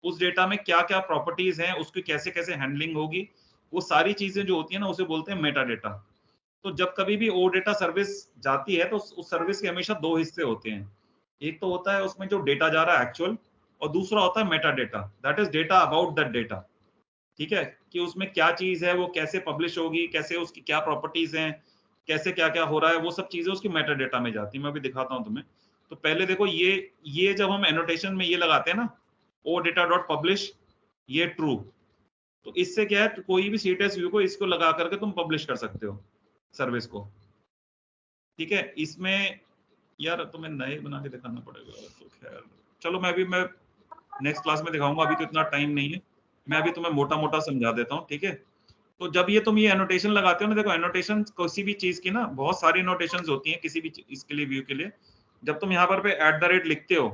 उस डेटा में क्या क्या प्रॉपर्टीज हैं, उसकी कैसे कैसे हैंडलिंग होगी, वो सारी चीजें जो होती है ना उसे बोलते हैं मेटा डेटा। तो जब कभी भी ओ डेटा सर्विस जाती है तो उस सर्विस के हमेशा दो हिस्से होते हैं, एक तो होता है उसमें जो डेटा जा रहा है एक्चुअल, और दूसरा होता है Meta data, that is data about that data. ठीक है, कि उसमें क्या चीज है, वो कैसे पब्लिश होगी, कैसे उसकी क्या प्रॉपर्टीज हैं, कैसे क्या क्या हो रहा है, वो सब चीजें उसकी मेटा डेटा में जाती है। मैं अभी दिखाता हूँ तुम्हें। तो पहले देखो ये जब हम एनोटेशन में ये लगाते हैं ना, ओ डेटा डॉट पब्लिश, ये ट्रू, तो इससे क्या है, तो कोई भी CTS व्यू को इसको लगा करके तुम पब्लिश कर सकते हो सर्विस को। ठीक है, इसमें यार तुम्हें नए बना के दिखाना पड़ेगा, तो खैर चलो मैं नेक्स्ट क्लास में दिखाऊंगा, अभी तो इतना टाइम नहीं है, मैं अभी तुम्हें मोटा मोटा समझा देता हूँ। ठीक है, तो जब तुम ये एनोटेशन लगाते हो ना, देखो एनोटेशन किसी भी चीज की ना बहुत सारी एनोटेशंस होती हैं किसी भी इसके लिए, व्यू के लिए। जब तुम यहाँ पर पे @ लिखते हो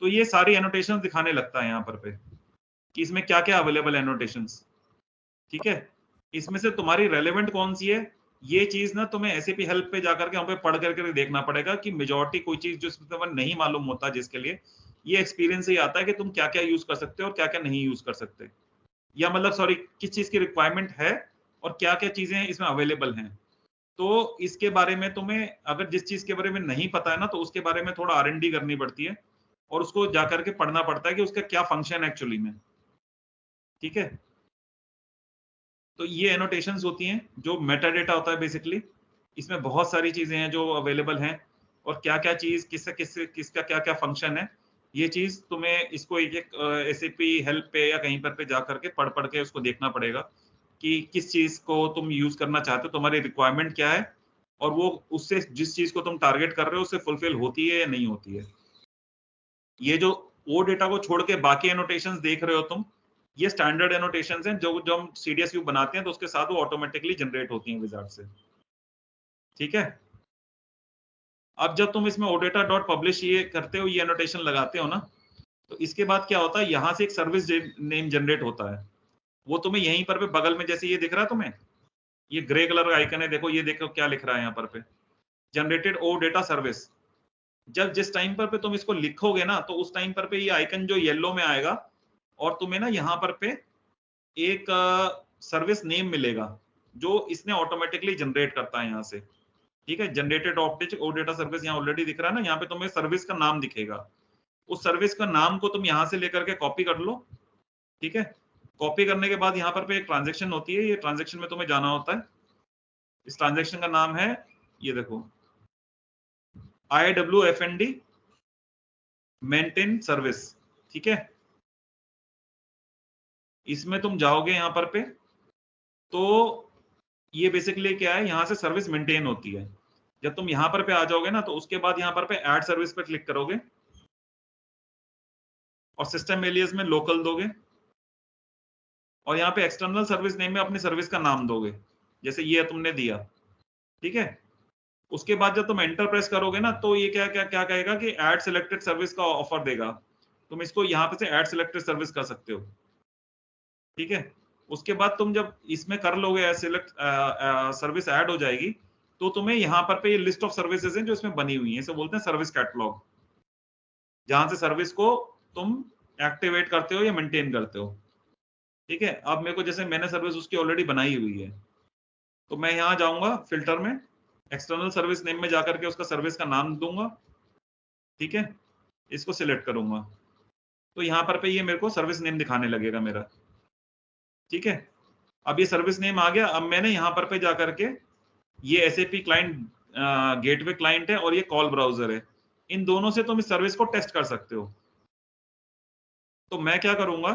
तो ये सारी एनोटेशंस दिखाने लगता है यहाँ पर पे कि इसमें क्या क्या अवेलेबल है एनोटेशंस। ठीक है, इसमें से तुम्हारी रेलेवेंट कौन सी है, ये चीज ना तुम्हें SAP हेल्प पे जाकर के वहां पे पढ़ करके देखना पड़ेगा कि मेजॉरिटी कोई चीज जो इसमें तुम्हें नहीं मालूम होता, जिसके लिए ये एक्सपीरियंस से ही आता है कि तुम क्या क्या यूज कर सकते हो और क्या क्या नहीं यूज कर सकते, या मतलब सॉरी किस चीज की रिक्वायरमेंट है और क्या क्या चीजें इसमें अवेलेबल हैं। तो इसके बारे में तुम्हें अगर जिस चीज के बारे में नहीं पता है ना, तो उसके बारे में थोड़ा R&D करनी पड़ती है और उसको जाकर के पढ़ना पड़ता है कि उसका क्या फंक्शन है एक्चुअली में। ठीक है, तो ये एनोटेशंस होती हैं जो मेटा डेटा होता है बेसिकली। इसमें बहुत सारी चीजें हैं जो अवेलेबल हैं, और क्या क्या चीज किसका क्या क्या फंक्शन है, ये चीज तुम्हें इसको एक एक SAP हेल्प पे या कहीं पर जा करके पढ़ के उसको देखना पड़ेगा कि किस चीज को तुम यूज करना चाहते हो, तुम्हारी रिक्वायरमेंट क्या है, और वो उससे जिस चीज को तुम टारगेट कर रहे हो उससे फुलफिल होती है या नहीं होती है। ये जो वो डेटा को छोड़ के बाकी एनोटेशंस देख रहे हो तुम, ये स्टैंडर्ड एनोटेशंस हैं जो हम CDS व्यू बनाते हैं तो उसके साथ वो ऑटोमेटिकली जनरेट होती हैं विजार्ड से। ठीक है, अब जब तुम इसमें ओडेटा डॉट पब्लिश ये करते हो, ये एनोटेशन लगाते हो ना, तो इसके बाद क्या होता है, यहां से एक सर्विस नेम जनरेट होता है। वो तुम्हें यहीं पर पे बगल में जैसे ये दिख रहा है तुम्हें, ये ग्रे कलर का आइकन है, देखो ये देखो क्या लिख रहा है यहाँ पर पे, जनरेटेड ओ डेटा सर्विस। जब जिस टाइम पर पे तुम इसको लिखोगे ना, तो उस टाइम पर पे ये आइकन जो येलो में आएगा और तुम्हें ना यहाँ पर पे एक सर्विस नेम मिलेगा जो इसने ऑटोमेटिकली जनरेट करता है यहाँ से। ठीक है, जनरेटेड ऑप्टिक ओ डेटा सर्विस यहाँ ऑलरेडी दिख रहा है ना, यहाँ पे तुम्हें सर्विस का नाम दिखेगा, उस सर्विस का नाम को तुम यहाँ से लेकर के कॉपी कर लो। ठीक है, कॉपी करने के बाद यहाँ पर पे एक ट्रांजेक्शन होती है, ये ट्रांजेक्शन में तुम्हें जाना होता है। इस ट्रांजेक्शन का नाम है, ये देखो, IWFND मेंटेन सर्विस। ठीक है, इसमें तुम जाओगे यहाँ पर पे, तो ये बेसिकली क्या है, यहाँ से सर्विस मेंटेन होती है। जब तुम यहाँ पर पे आ जाओगे ना, तो उसके बाद यहाँ पर पे ऐड सर्विस पे क्लिक करोगे और सिस्टम एलियस में लोकल दोगे, और यहाँ पे एक्सटर्नल सर्विस नेम में अपनी सर्विस का नाम दोगे, जैसे ये तुमने दिया। ठीक है, उसके बाद जब तुम एंटर प्रेस करोगे ना, तो ये क्या क्या क्या कहेगा कि ऐड सिलेक्टेड सर्विस का ऑफर देगा, तुम इसको यहाँ पे से ऐड सिलेक्टेड सर्विस कर सकते हो। ठीक है, उसके बाद तुम जब इसमें कर लोगे सिलेक्ट सर्विस ऐड हो जाएगी, तो तुम्हें यहाँ पर पे ये लिस्ट ऑफ सर्विसेज हैं जो इसमें बनी हुई है, इसे बोलते हैं सर्विस कैटलॉग, जहां से सर्विस को तुम एक्टिवेट करते हो या मेंटेन करते हो। ठीक है, अब मेरे को जैसे मैंने सर्विस उसकी ऑलरेडी बनाई हुई है, तो मैं यहाँ जाऊंगा फिल्टर में, एक्सटर्नल सर्विस नेम में जाकर के उसका सर्विस का नाम दूंगा। ठीक है, इसको सिलेक्ट करूंगा, तो यहाँ पर पे ये मेरे को सर्विस नेम दिखाने लगेगा मेरा। ठीक है, अब ये सर्विस नेम आ गया। अब मैंने यहाँ पर पे जाकर के, ये SAP क्लाइंट गेटवे क्लाइंट है और ये कॉल ब्राउजर है, इन दोनों से तुम इस सर्विस को टेस्ट कर सकते हो। तो मैं क्या करूंगा,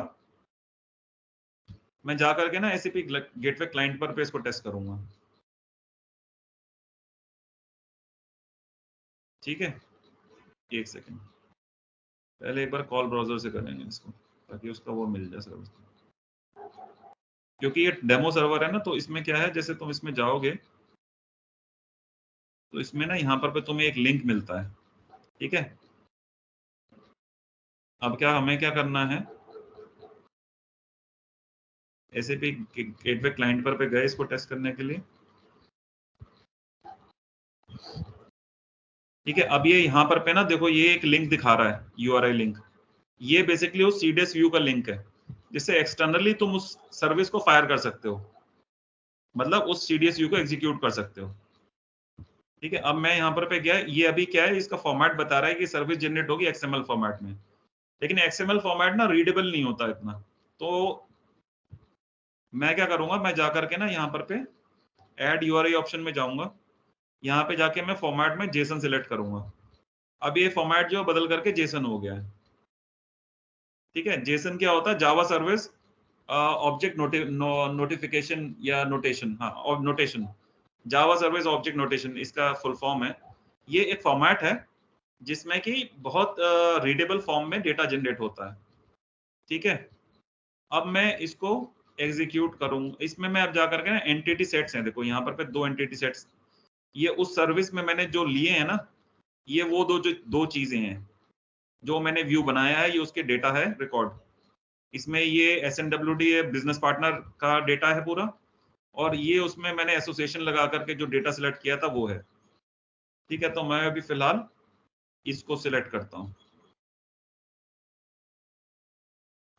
मैं जाकर के ना SAP गेटवे क्लाइंट पर पे इसको टेस्ट करूंगा। ठीक है, एक सेकेंड, पहले एक बार कॉल ब्राउजर से करेंगे इसको, ताकि उसका वो मिल जाए सर्विस, क्योंकि ये डेमो सर्वर है ना, तो इसमें क्या है, जैसे तुम इसमें जाओगे तो इसमें ना यहाँ पर पे तुम्हें एक लिंक मिलता है। ठीक है, अब क्या हमें क्या करना है, SAP गेटवे क्लाइंट पर पे गए इसको टेस्ट करने के लिए। ठीक है, अब ये यहाँ पर पे ना देखो ये एक लिंक दिखा रहा है, URI लिंक। ये बेसिकली उस CDS व्यू का लिंक है जिससे एक्सटर्नली तुम उस सर्विस को फायर कर सकते हो, मतलब उस CDS व्यू को एग्जीक्यूट कर सकते हो। ठीक है, अब मैं यहाँ पर पे गया, ये अभी क्या है, इसका फॉर्मेट बता रहा है कि सर्विस जनरेट होगी XML फॉर्मेट में, लेकिन XML फॉर्मेट ना रीडेबल नहीं होता इतना। तो मैं क्या करूंगा, मैं जाकर के ना यहाँ पर पे ऐड URI ऑप्शन में जाऊंगा, यहाँ पे जाके मैं फॉर्मेट में जेसन सिलेक्ट करूंगा। अब ये फॉर्मेट जो बदल करके जेसन हो गया है। ठीक है, जेसन क्या होता है, जावा सर्विस ऑब्जेक्ट नोटिफिकेशन या नोटेशन, हाँ नोटेशन, जावा सर्विस ऑब्जेक्ट नोटेशन इसका फुल फॉर्म है। ये एक फॉर्मेट है जिसमें कि बहुत रीडेबल फॉर्म में डेटा जनरेट होता है। ठीक है, अब मैं इसको एग्जीक्यूट करूंगा। इसमें मैं अब जाकर के ना एंटिटी सेट्स हैं, देखो यहाँ पर पे 2 एंटिटी सेट्स, ये उस सर्विस में मैंने जो लिए हैं ना, ये वो दो चीजें हैं जो मैंने व्यू बनाया है, ये उसके डेटा है रिकॉर्ड। इसमें ये SNWD है, बिजनेस पार्टनर का डेटा है पूरा, और ये उसमें मैंने एसोसिएशन लगा करके जो डेटा सिलेक्ट किया था वो है। ठीक है, तो मैं अभी फिलहाल इसको सिलेक्ट करता हूँ।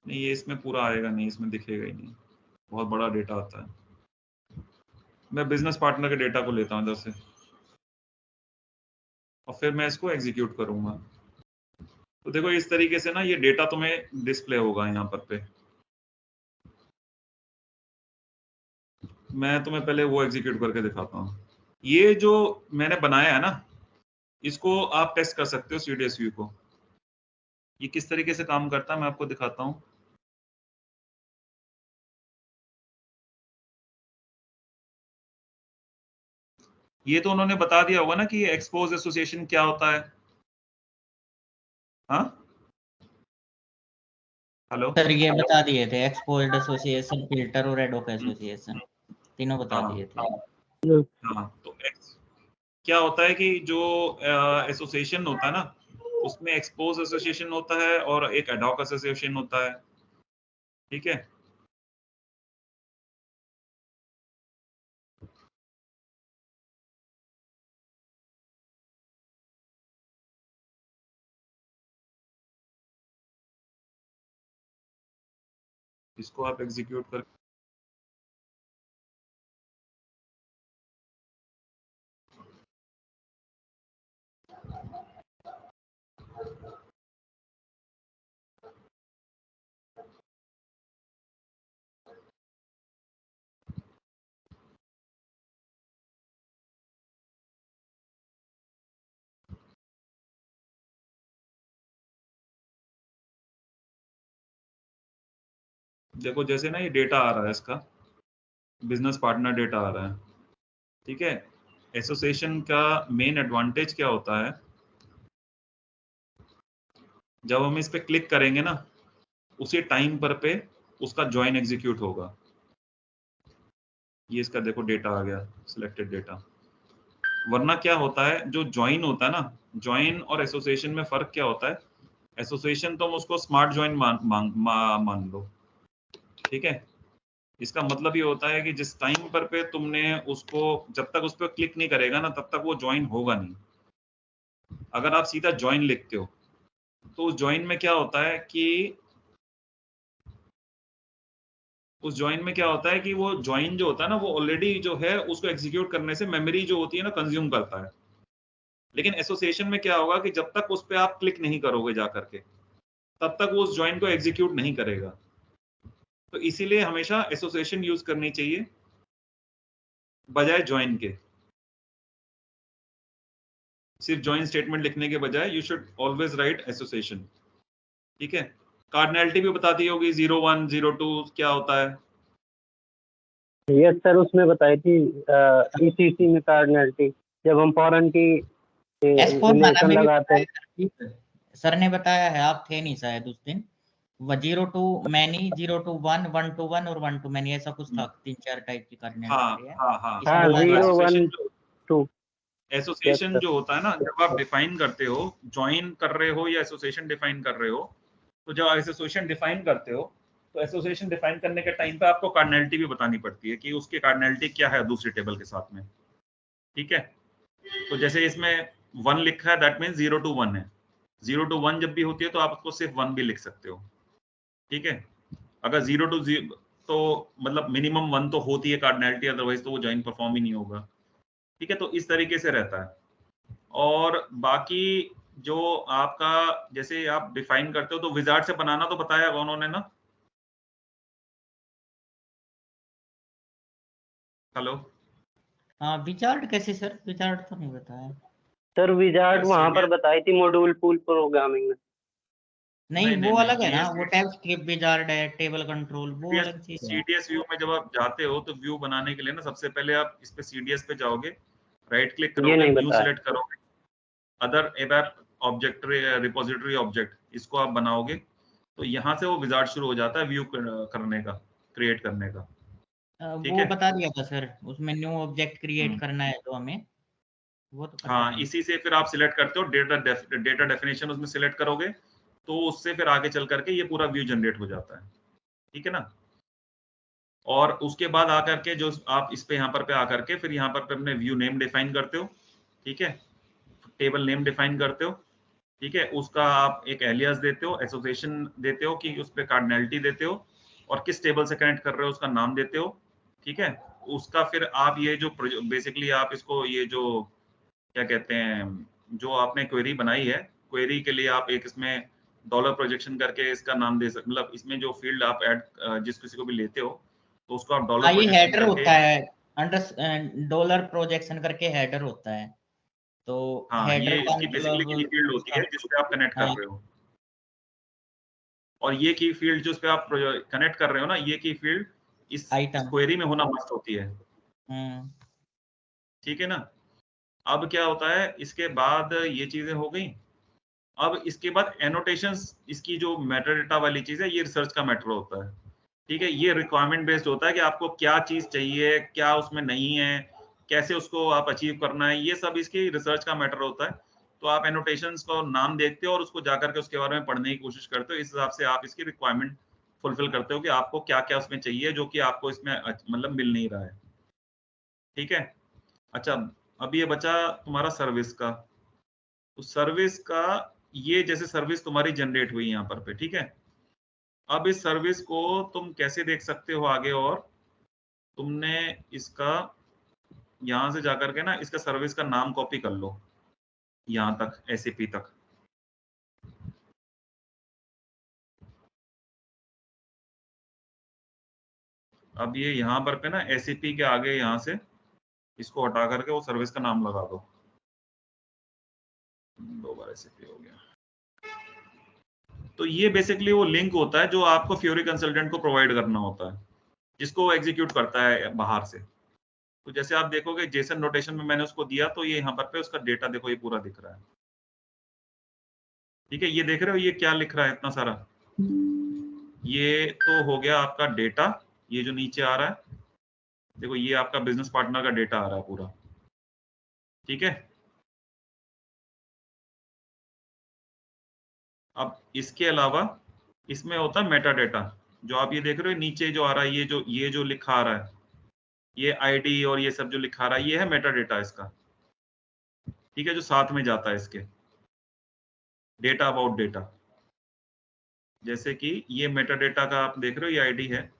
नहीं, ये इसमें पूरा आएगा नहीं, इसमें दिखेगा ही नहीं, बहुत बड़ा डेटा आता है। मैं बिजनेस पार्टनर के डेटा को लेता हूँ इधर से, और फिर मैं इसको एग्जीक्यूट करूंगा। तो देखो इस तरीके से ना ये डेटा तुम्हें डिस्प्ले होगा यहाँ पर पे। मैं तुम्हें पहले वो एग्जीक्यूट करके दिखाता हूँ। ये जो मैंने बनाया है ना, इसको आप टेस्ट कर सकते हो CDS व्यू को, ये किस तरीके से काम करता है मैं आपको दिखाता हूँ। ये तो उन्होंने बता दिया होगा ना कि ये एक्सपोज एसोसिएशन क्या होता है। हाँ, हेलो सर ये बता दिए थे, एक्सपोज्ड एसोसिएशन, फिल्टर और एडोक एसोसिएशन, तीनों बता हाँ दिए थे। हाँ, तो क्या होता है कि जो एसोसिएशन होता है ना, उसमें एक्सपोज एसोसिएशन होता है और एक एडॉक एसोसिएशन होता है। ठीक है, इसको आप एग्जीक्यूट कर, देखो जैसे ना ये डेटा आ रहा है, इसका बिजनेस पार्टनर डेटा आ रहा है। ठीक है, एसोसिएशन का मेन एडवांटेज क्या होता है, जब हम इस पे क्लिक करेंगे ना, उसी टाइम पर पे उसका ज्वाइन एग्जीक्यूट होगा। ये इसका देखो डेटा आ गया, सिलेक्टेड डेटा। वरना क्या होता है, जो ज्वाइन होता है ना, ज्वाइन और एसोसिएशन में फर्क क्या होता है, एसोसिएशन तुम उसको स्मार्ट ज्वाइन मान लो। ठीक है, इसका मतलब ये होता है कि जिस टाइम पर पे तुमने उसको, जब तक उस पर क्लिक नहीं करेगा ना, तब तक वो ज्वाइन होगा नहीं। अगर आप सीधा ज्वाइन लिखते हो तो उस ज्वाइन में क्या होता है कि वो ज्वाइन जो होता है ना, वो ऑलरेडी जो है उसको एग्जीक्यूट करने से मेमोरी जो होती है ना कंज्यूम करता है। लेकिन एसोसिएशन में क्या होगा कि जब तक उस पर आप क्लिक नहीं करोगे जा करके, तब तक वो उस ज्वाइन को एग्जीक्यूट नहीं करेगा। तो इसीलिए हमेशा एसोसिएशन यूज करनी चाहिए बजाय ज्वाइन के। सिर्फ ज्वाइन स्टेटमेंट लिखने के बजाय you should always right association. ठीक है, कार्डिनलिटी भी बताती होगी, 01 02 क्या होता है। यस सर, उसमें बताई थी ECC में कार्डिनलिटी, जब हम फॉरेन की एक्सपोर्ट रिलेशन लगाते हैं। सर ने बताया है, आप थे नहीं शायद उस दिन। 0 to many, 0 to 1, 1 to 1 और 1 to many, ऐसा कुछ था, 3-4 टाइप की कार्डिनलिटी है। हाँ, इसमें 0 1 2। एसोसिएशन जो होता है ना, जब आप डिफाइन करते हो, ज्वाइन कर रहे हो या एसोसिएशन डिफाइन कर रहे हो, तो जब एसोसिएशन डिफाइन करते हो तो एसोसिएशन डिफाइन करने के टाइम पे आपको कार्डिनलिटी भी बतानी पड़ती है कि उसकी कार्डिनलिटी क्या है दूसरी टेबल के साथ में, ठीक है। तो जैसे इसमें 1 लिखा है, दैट मीन्स 0 to 1 है। 0 to 1 जब भी होती है तो आप उसको सिर्फ 1 भी लिख सकते हो, ठीक है। अगर 0 to 0 तो मतलब मिनिमम 1 तो होती है कार्डिनलिटी, अदरवाइज तो वो ज्वाइन परफॉर्म ही नहीं होगा, ठीक है। तो इस तरीके से रहता है। और बाकी जो आपका जैसे आप डिफाइन करते हो तो विजार्ड से बनाना तो बताया उन्होंने ना। हेलो, हाँ विजार्ड कैसे सर? विजार्ड तो नहीं बताया सर विजार्ड वहां पर बताई थी मॉड्यूल पूल प्रोग्रामिंग में। नहीं, वो अलग है ना, CSS वो टाइप स्क्रिप्ट विजार्ड है, टेबल कंट्रोल वो अलग चीज है। CDS व्यू में जब आप जाते हो तो व्यू बनाने के लिए ना सबसे पहले आप इस पे CDS पे जाओगे, राइट क्लिक ये करोगे, नहीं न्यू बताया। सेलेक्ट करोगे, अदर एबैप ऑब्जेक्ट रिपोजिटरी ऑब्जेक्ट, इसको आप बनाओगे तो यहाँ से वो विजार्ड शुरू हो जाता है व्यू करने का, क्रिएट करने का, ठीक वो है। बता दिया था सर, उसमें न्यू ऑब्जेक्ट क्रिएट हम्म। करना है तो हमें वो तो कर हाँ, देते हैं। इसी से फिर आप सिलेक्ट करते हो डेटा डेफिनेशन उसमें सिलेक्ट करोगे तो उससे फिर आगे चल करके ये पूरा व्यू जनरेट हो जाता है, ठीक है ना। और उसके बाद आकर के जो आप इस पे यहाँ पर पे आकर के फिर यहाँ पर पे अपने व्यू नेम डिफाइन करते हो, ठीक है, टेबल नेम डिफाइन करते हो, ठीक है। उसका आप एक एलियास देते हो, एसोसिएशन देते हो कि उस पे कार्डिनलिटी देते हो और किस टेबल से कनेक्ट कर रहे हो उसका नाम देते हो, ठीक है। उसका फिर आप ये जो बेसिकली आप इसको ये जो क्या कहते हैं, जो आपने क्वेरी बनाई है, क्वेरी के लिए आप एक इसमें डॉलर प्रोजेक्शन करके इसका नाम दे सकते, मतलब इसमें जो फील्ड आप ऐड जिस किसी को भी लेते हो तो उसको आप डॉलर हाँ, ये प्रोजेक्शन हेडर करके, होता है, अंडर डॉलर प्रोजेक्शन करके हेडर होता है। तो हाँ हेडर ये का इसकी बेसिकली की मतलब फील्ड होती है जिस पे आप कनेक्ट कर हाँ, रहे हो। और ये की फील्ड जो उस पे आप कनेक्ट कर रहे हो ना, ये की फील्ड इस आइटम। क्वेरी में होना मस्ट होती है, ठीक है ना। अब क्या होता है, इसके बाद ये चीजें हो गई। अब इसके बाद एनोटेशंस, इसकी जो मेटा डेटा वाली चीज है ये रिसर्च का मैटर होता है, ठीक है। ये रिक्वायरमेंट बेस्ड होता है कि आपको क्या चीज चाहिए, क्या उसमें नहीं है, कैसे उसको आप अचीव करना है, ये सब इसकी रिसर्च का मैटर होता है। तो आप एनोटेशंस को नाम देखते हो और उसको जाकर के उसके बारे में पढ़ने की कोशिश करते हो, इस हिसाब से आप इसकी रिक्वायरमेंट फुलफिल करते हो कि आपको क्या क्या उसमें चाहिए जो कि आपको इसमें मतलब मिल नहीं रहा है, ठीक है। अच्छा, अब ये बचा तुम्हारा सर्विस का। तो सर्विस का ये जैसे सर्विस तुम्हारी जनरेट हुई यहाँ पर पे, ठीक है। अब इस सर्विस को तुम कैसे देख सकते हो आगे, और तुमने इसका यहाँ से जाकर के ना इसका सर्विस का नाम कॉपी कर लो यहाँ तक, SAP तक। अब ये यहाँ पर पे ना SAP के आगे यहाँ से इसको हटा करके वो सर्विस का नाम लगा दो। 2 बार SAP हो गया। तो ये बेसिकली वो लिंक होता है जो आपको फ्यूरी कंसल्टेंट को प्रोवाइड करना होता है, जिसको एग्जीक्यूट करता है बाहर से। तो जैसे आप देखोगे जेसन नोटेशन में मैंने उसको दिया तो ये यहाँ पर पे उसका डेटा देखो ये पूरा दिख रहा है, ठीक है। ये देख रहे हो ये क्या लिख रहा है इतना सारा, ये तो हो गया आपका डेटा। ये जो नीचे आ रहा है देखो, ये आपका बिजनेस पार्टनर का डेटा आ रहा है पूरा, ठीक है। अब इसके अलावा इसमें होता है मेटा डेटा, जो आप ये देख रहे हो नीचे जो आ रहा है, ये जो लिखा आ रहा है, ये आईडी और ये सब जो लिखा आ रहा है, ये है मेटा डेटा इसका, ठीक है, जो साथ में जाता है इसके, डेटा अबाउट डेटा। जैसे कि ये मेटा डेटा का आप देख रहे हो, ये आईडी है।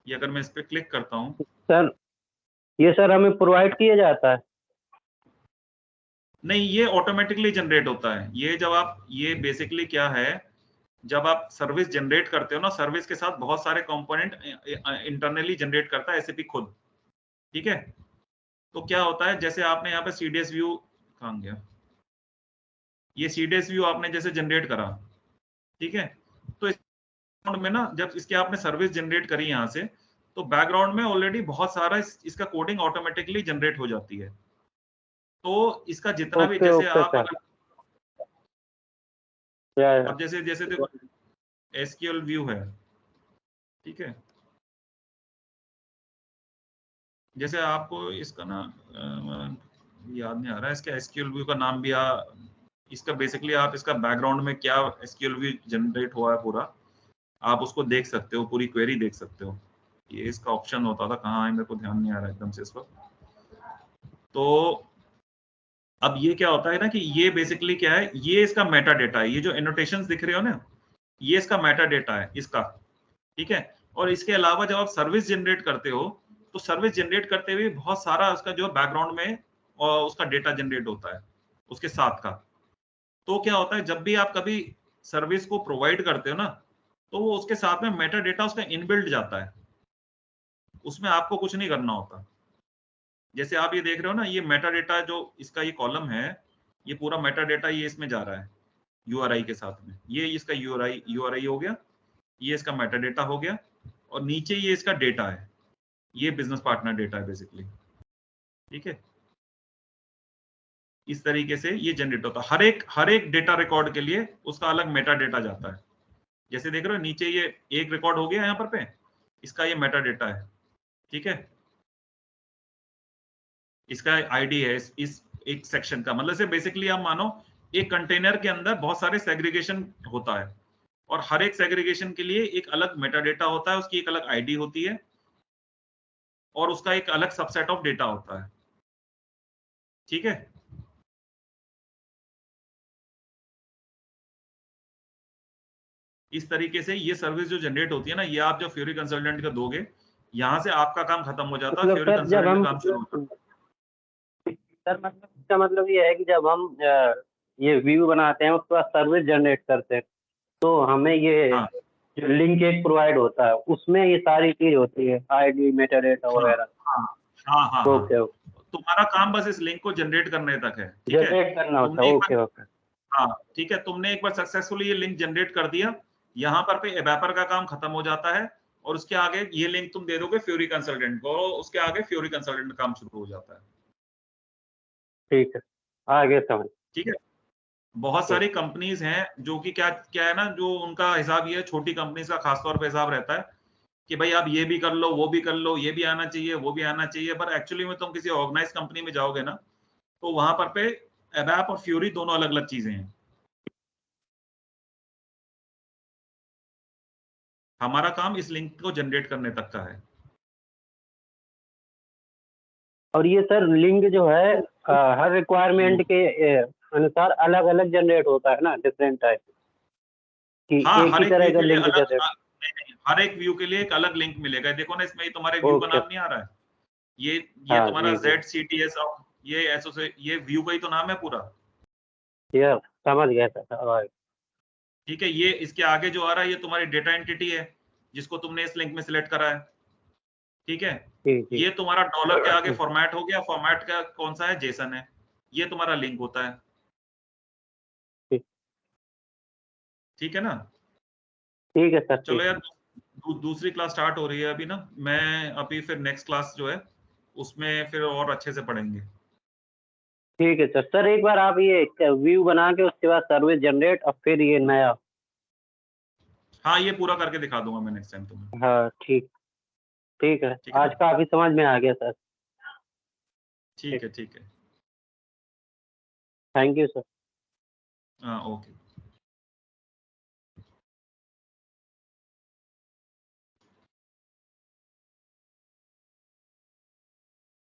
ये अगर मैं इस पे क्लिक करता हूँ, सर ये सर हमें प्रोवाइड किया जाता है? नहीं, ये ऑटोमेटिकली जनरेट होता है। ये जब आप, ये बेसिकली क्या है, जब आप सर्विस जनरेट करते हो ना, सर्विस के साथ बहुत सारे कंपोनेंट इंटरनली जनरेट करता है SAP खुद, ठीक है। तो क्या होता है, जैसे आपने यहाँ पे CDS व्यू, कहाँ गया ये CDS व्यू आपने जैसे जनरेट करा, ठीक है। तो बैकग्राउंड में ना जब इसके आपने सर्विस जनरेट करी यहाँ से, तो बैकग्राउंड में ऑलरेडी बहुत सारा इसका कोडिंग ऑटोमेटिकली जनरेट हो जाती है। तो इसका जितना भी ओके जैसे ओके आप सर। अगर या अब जैसे जैसे देखो SQL व्यू है, ठीक है। जैसे आपको इसका ना याद नहीं आ रहा है इसका SQL व्यू का नाम भी इसका बेसिकली आप इसका बैकग्राउंड में क्या SQL व्यू जनरेट हुआ है पूरा, आप उसको देख सकते हो, पूरी क्वेरी देख सकते हो। ये इसका ऑप्शन होता था, कहाँ है मेरे को ध्यान नहीं आ रहा एकदम से इस वक्त। तो अब ये क्या होता है ना कि ये बेसिकली क्या है, ये इसका मेटा डेटा है। ये जो एनोटेशंस दिख रहे हो ना, ये इसका मेटा डेटा है इसका, ठीक है। और इसके अलावा जब आप सर्विस जनरेट करते हो तो सर्विस जनरेट करते हुए बहुत सारा उसका जो बैकग्राउंड में और उसका डेटा जनरेट होता है उसके साथ का। तो क्या होता है, जब भी आप कभी सर्विस को प्रोवाइड करते हो ना, तो वो उसके साथ में मेटा डेटा उसका इनबिल्ट जाता है, उसमें आपको कुछ नहीं करना होता। जैसे आप ये देख रहे हो ना, ये मेटा डेटा जो इसका ये कॉलम है, ये पूरा मेटा डेटा ये इसमें जा रहा है यूआरआई के साथ में। ये इसका यूआरआई हो गया, ये इसका मेटा डेटा हो गया, और नीचे ये इसका डेटा है, ये बिजनेस पार्टनर डेटा है बेसिकली, ठीक है। इस तरीके से ये जनरेट होता है। हर एक डेटा रिकॉर्ड के लिए उसका अलग मेटा डेटा जाता है। जैसे देख रहे हो नीचे ये एक रिकॉर्ड हो गया यहाँ पर पे, इसका ये मेटा डेटा है, ठीक है। इसका आईडी है इस एक सेक्शन का। मतलब से बेसिकली आप मानो एक कंटेनर के अंदर बहुत सारे सेग्रीगेशन होता है, और हर एक सेग्रीगेशन के लिए एक अलग मेटा डेटा होता है, उसकी एक अलग आईडी होती है, और उसका एक अलग सबसेट ऑफ डेटा होता है, ठीक है। इस तरीके से ये सर्विस जो जनरेट होती है ना, ये आप जब फ्यूरी कंसल्टेंट का दोगे, यहाँ से आपका काम खत्म हो जाता है, फ्यूरी कंसल्टेंट का काम शुरू होता है। सर मतलब इसका मतलब ये है कि जब हम ये व्यू बनाते हैं उसके बाद सर्विस जनरेट करते हैं, तो हमें ये हाँ जो लिंक एक प्रोवाइड होता है उसमें ये सारी चीज होती है, आईडी, मेटा डेटा हाँ वगैरह। हाँ हाँ हाँ हाँ। ओके ओके, तुम्हारा काम बस इस लिंक को जनरेट करने तक है, ठीक है। जनरेट करना होता तुमने है। एक ओके बार, ओके, हाँ ठीक है, तुमने एक बार सक्सेसफुली ये लिंक जनरेट कर दिया, यहाँ पर पे एबैपर का काम खत्म हो जाता है, और उसके आगे ये लिंक तुम दे दोगे फ्यूरी कंसल्टेंट को, उसके आगे फ्यूरी कंसल्टेंट का काम शुरू हो जाता है, ठीक है, आगे समझ। ठीक है। बहुत सारी कंपनीज हैं जो कि क्या क्या है ना, जो उनका हिसाब ये है, छोटी कंपनीज का खासतौर पे हिसाब रहता है कि भाई आप ये भी कर लो, वो भी कर लो, ये भी आना चाहिए, वो भी आना चाहिए। पर एक्चुअली में तुम किसी ऑर्गेनाइज कंपनी में जाओगे ना, तो वहां पर पे एबैप और फ्यूरी दोनों अलग अलग चीजें हैं। हमारा काम इस लिंक को जनरेट करने तक का है। और ये सर लिंक जो है हर रिक्वायरमेंट के अनुसार अलग अलग जनरेट होता है ना, डिफरेंट टाइप कि हाँ, एक हर ही एक तरह व्यू का के लिए लिंक अलग जनरेट। नहीं, नहीं, हर एक व्यू के लिए एक अलग लिंक मिलेगा। देखो ना, इसमें तुम्हारे व्यू का ओके, नाम नहीं आ रहा है, ये हाँ तुम्हारा जी जी, ZCTS ऑफ ये एसोसिएट, ये व्यू का ही तो नाम है पूरा, ये समझ गया सर। ठीक है। ये इसके आगे जो आ रहा है, ये तुम्हारी डेटा एंटिटी है जिसको तुमने इस लिंक में सिलेक्ट करा है, ठीक है। जी जी, ये तुम्हारा डॉलर के आगे फॉर्मेट हो गया, फॉर्मेट का कौन सा है, जेसन है, ये तुम्हारा लिंक होता है, ठीक है ना। ठीक है सर, चलो ठीक। यार, दूसरी क्लास स्टार्ट हो रही है अभी ना, मैं अभी फिर नेक्स्ट क्लास जो है उसमें फिर और अच्छे से पढ़ेंगे। ठीक है सर। सर एक बार आप ये व्यू बना के उसके बाद सर्विस जनरेट और फिर ये नया। हाँ, ये पूरा करके दिखा दूंगा मैं नेक्स्ट टाइम तुम्हें, हाँ ठीक, ठीक है, ठीक है आज ना। काफी समझ में आ गया सर। ठीक है, ठीक है। Thank you sir. हाँ, ओके।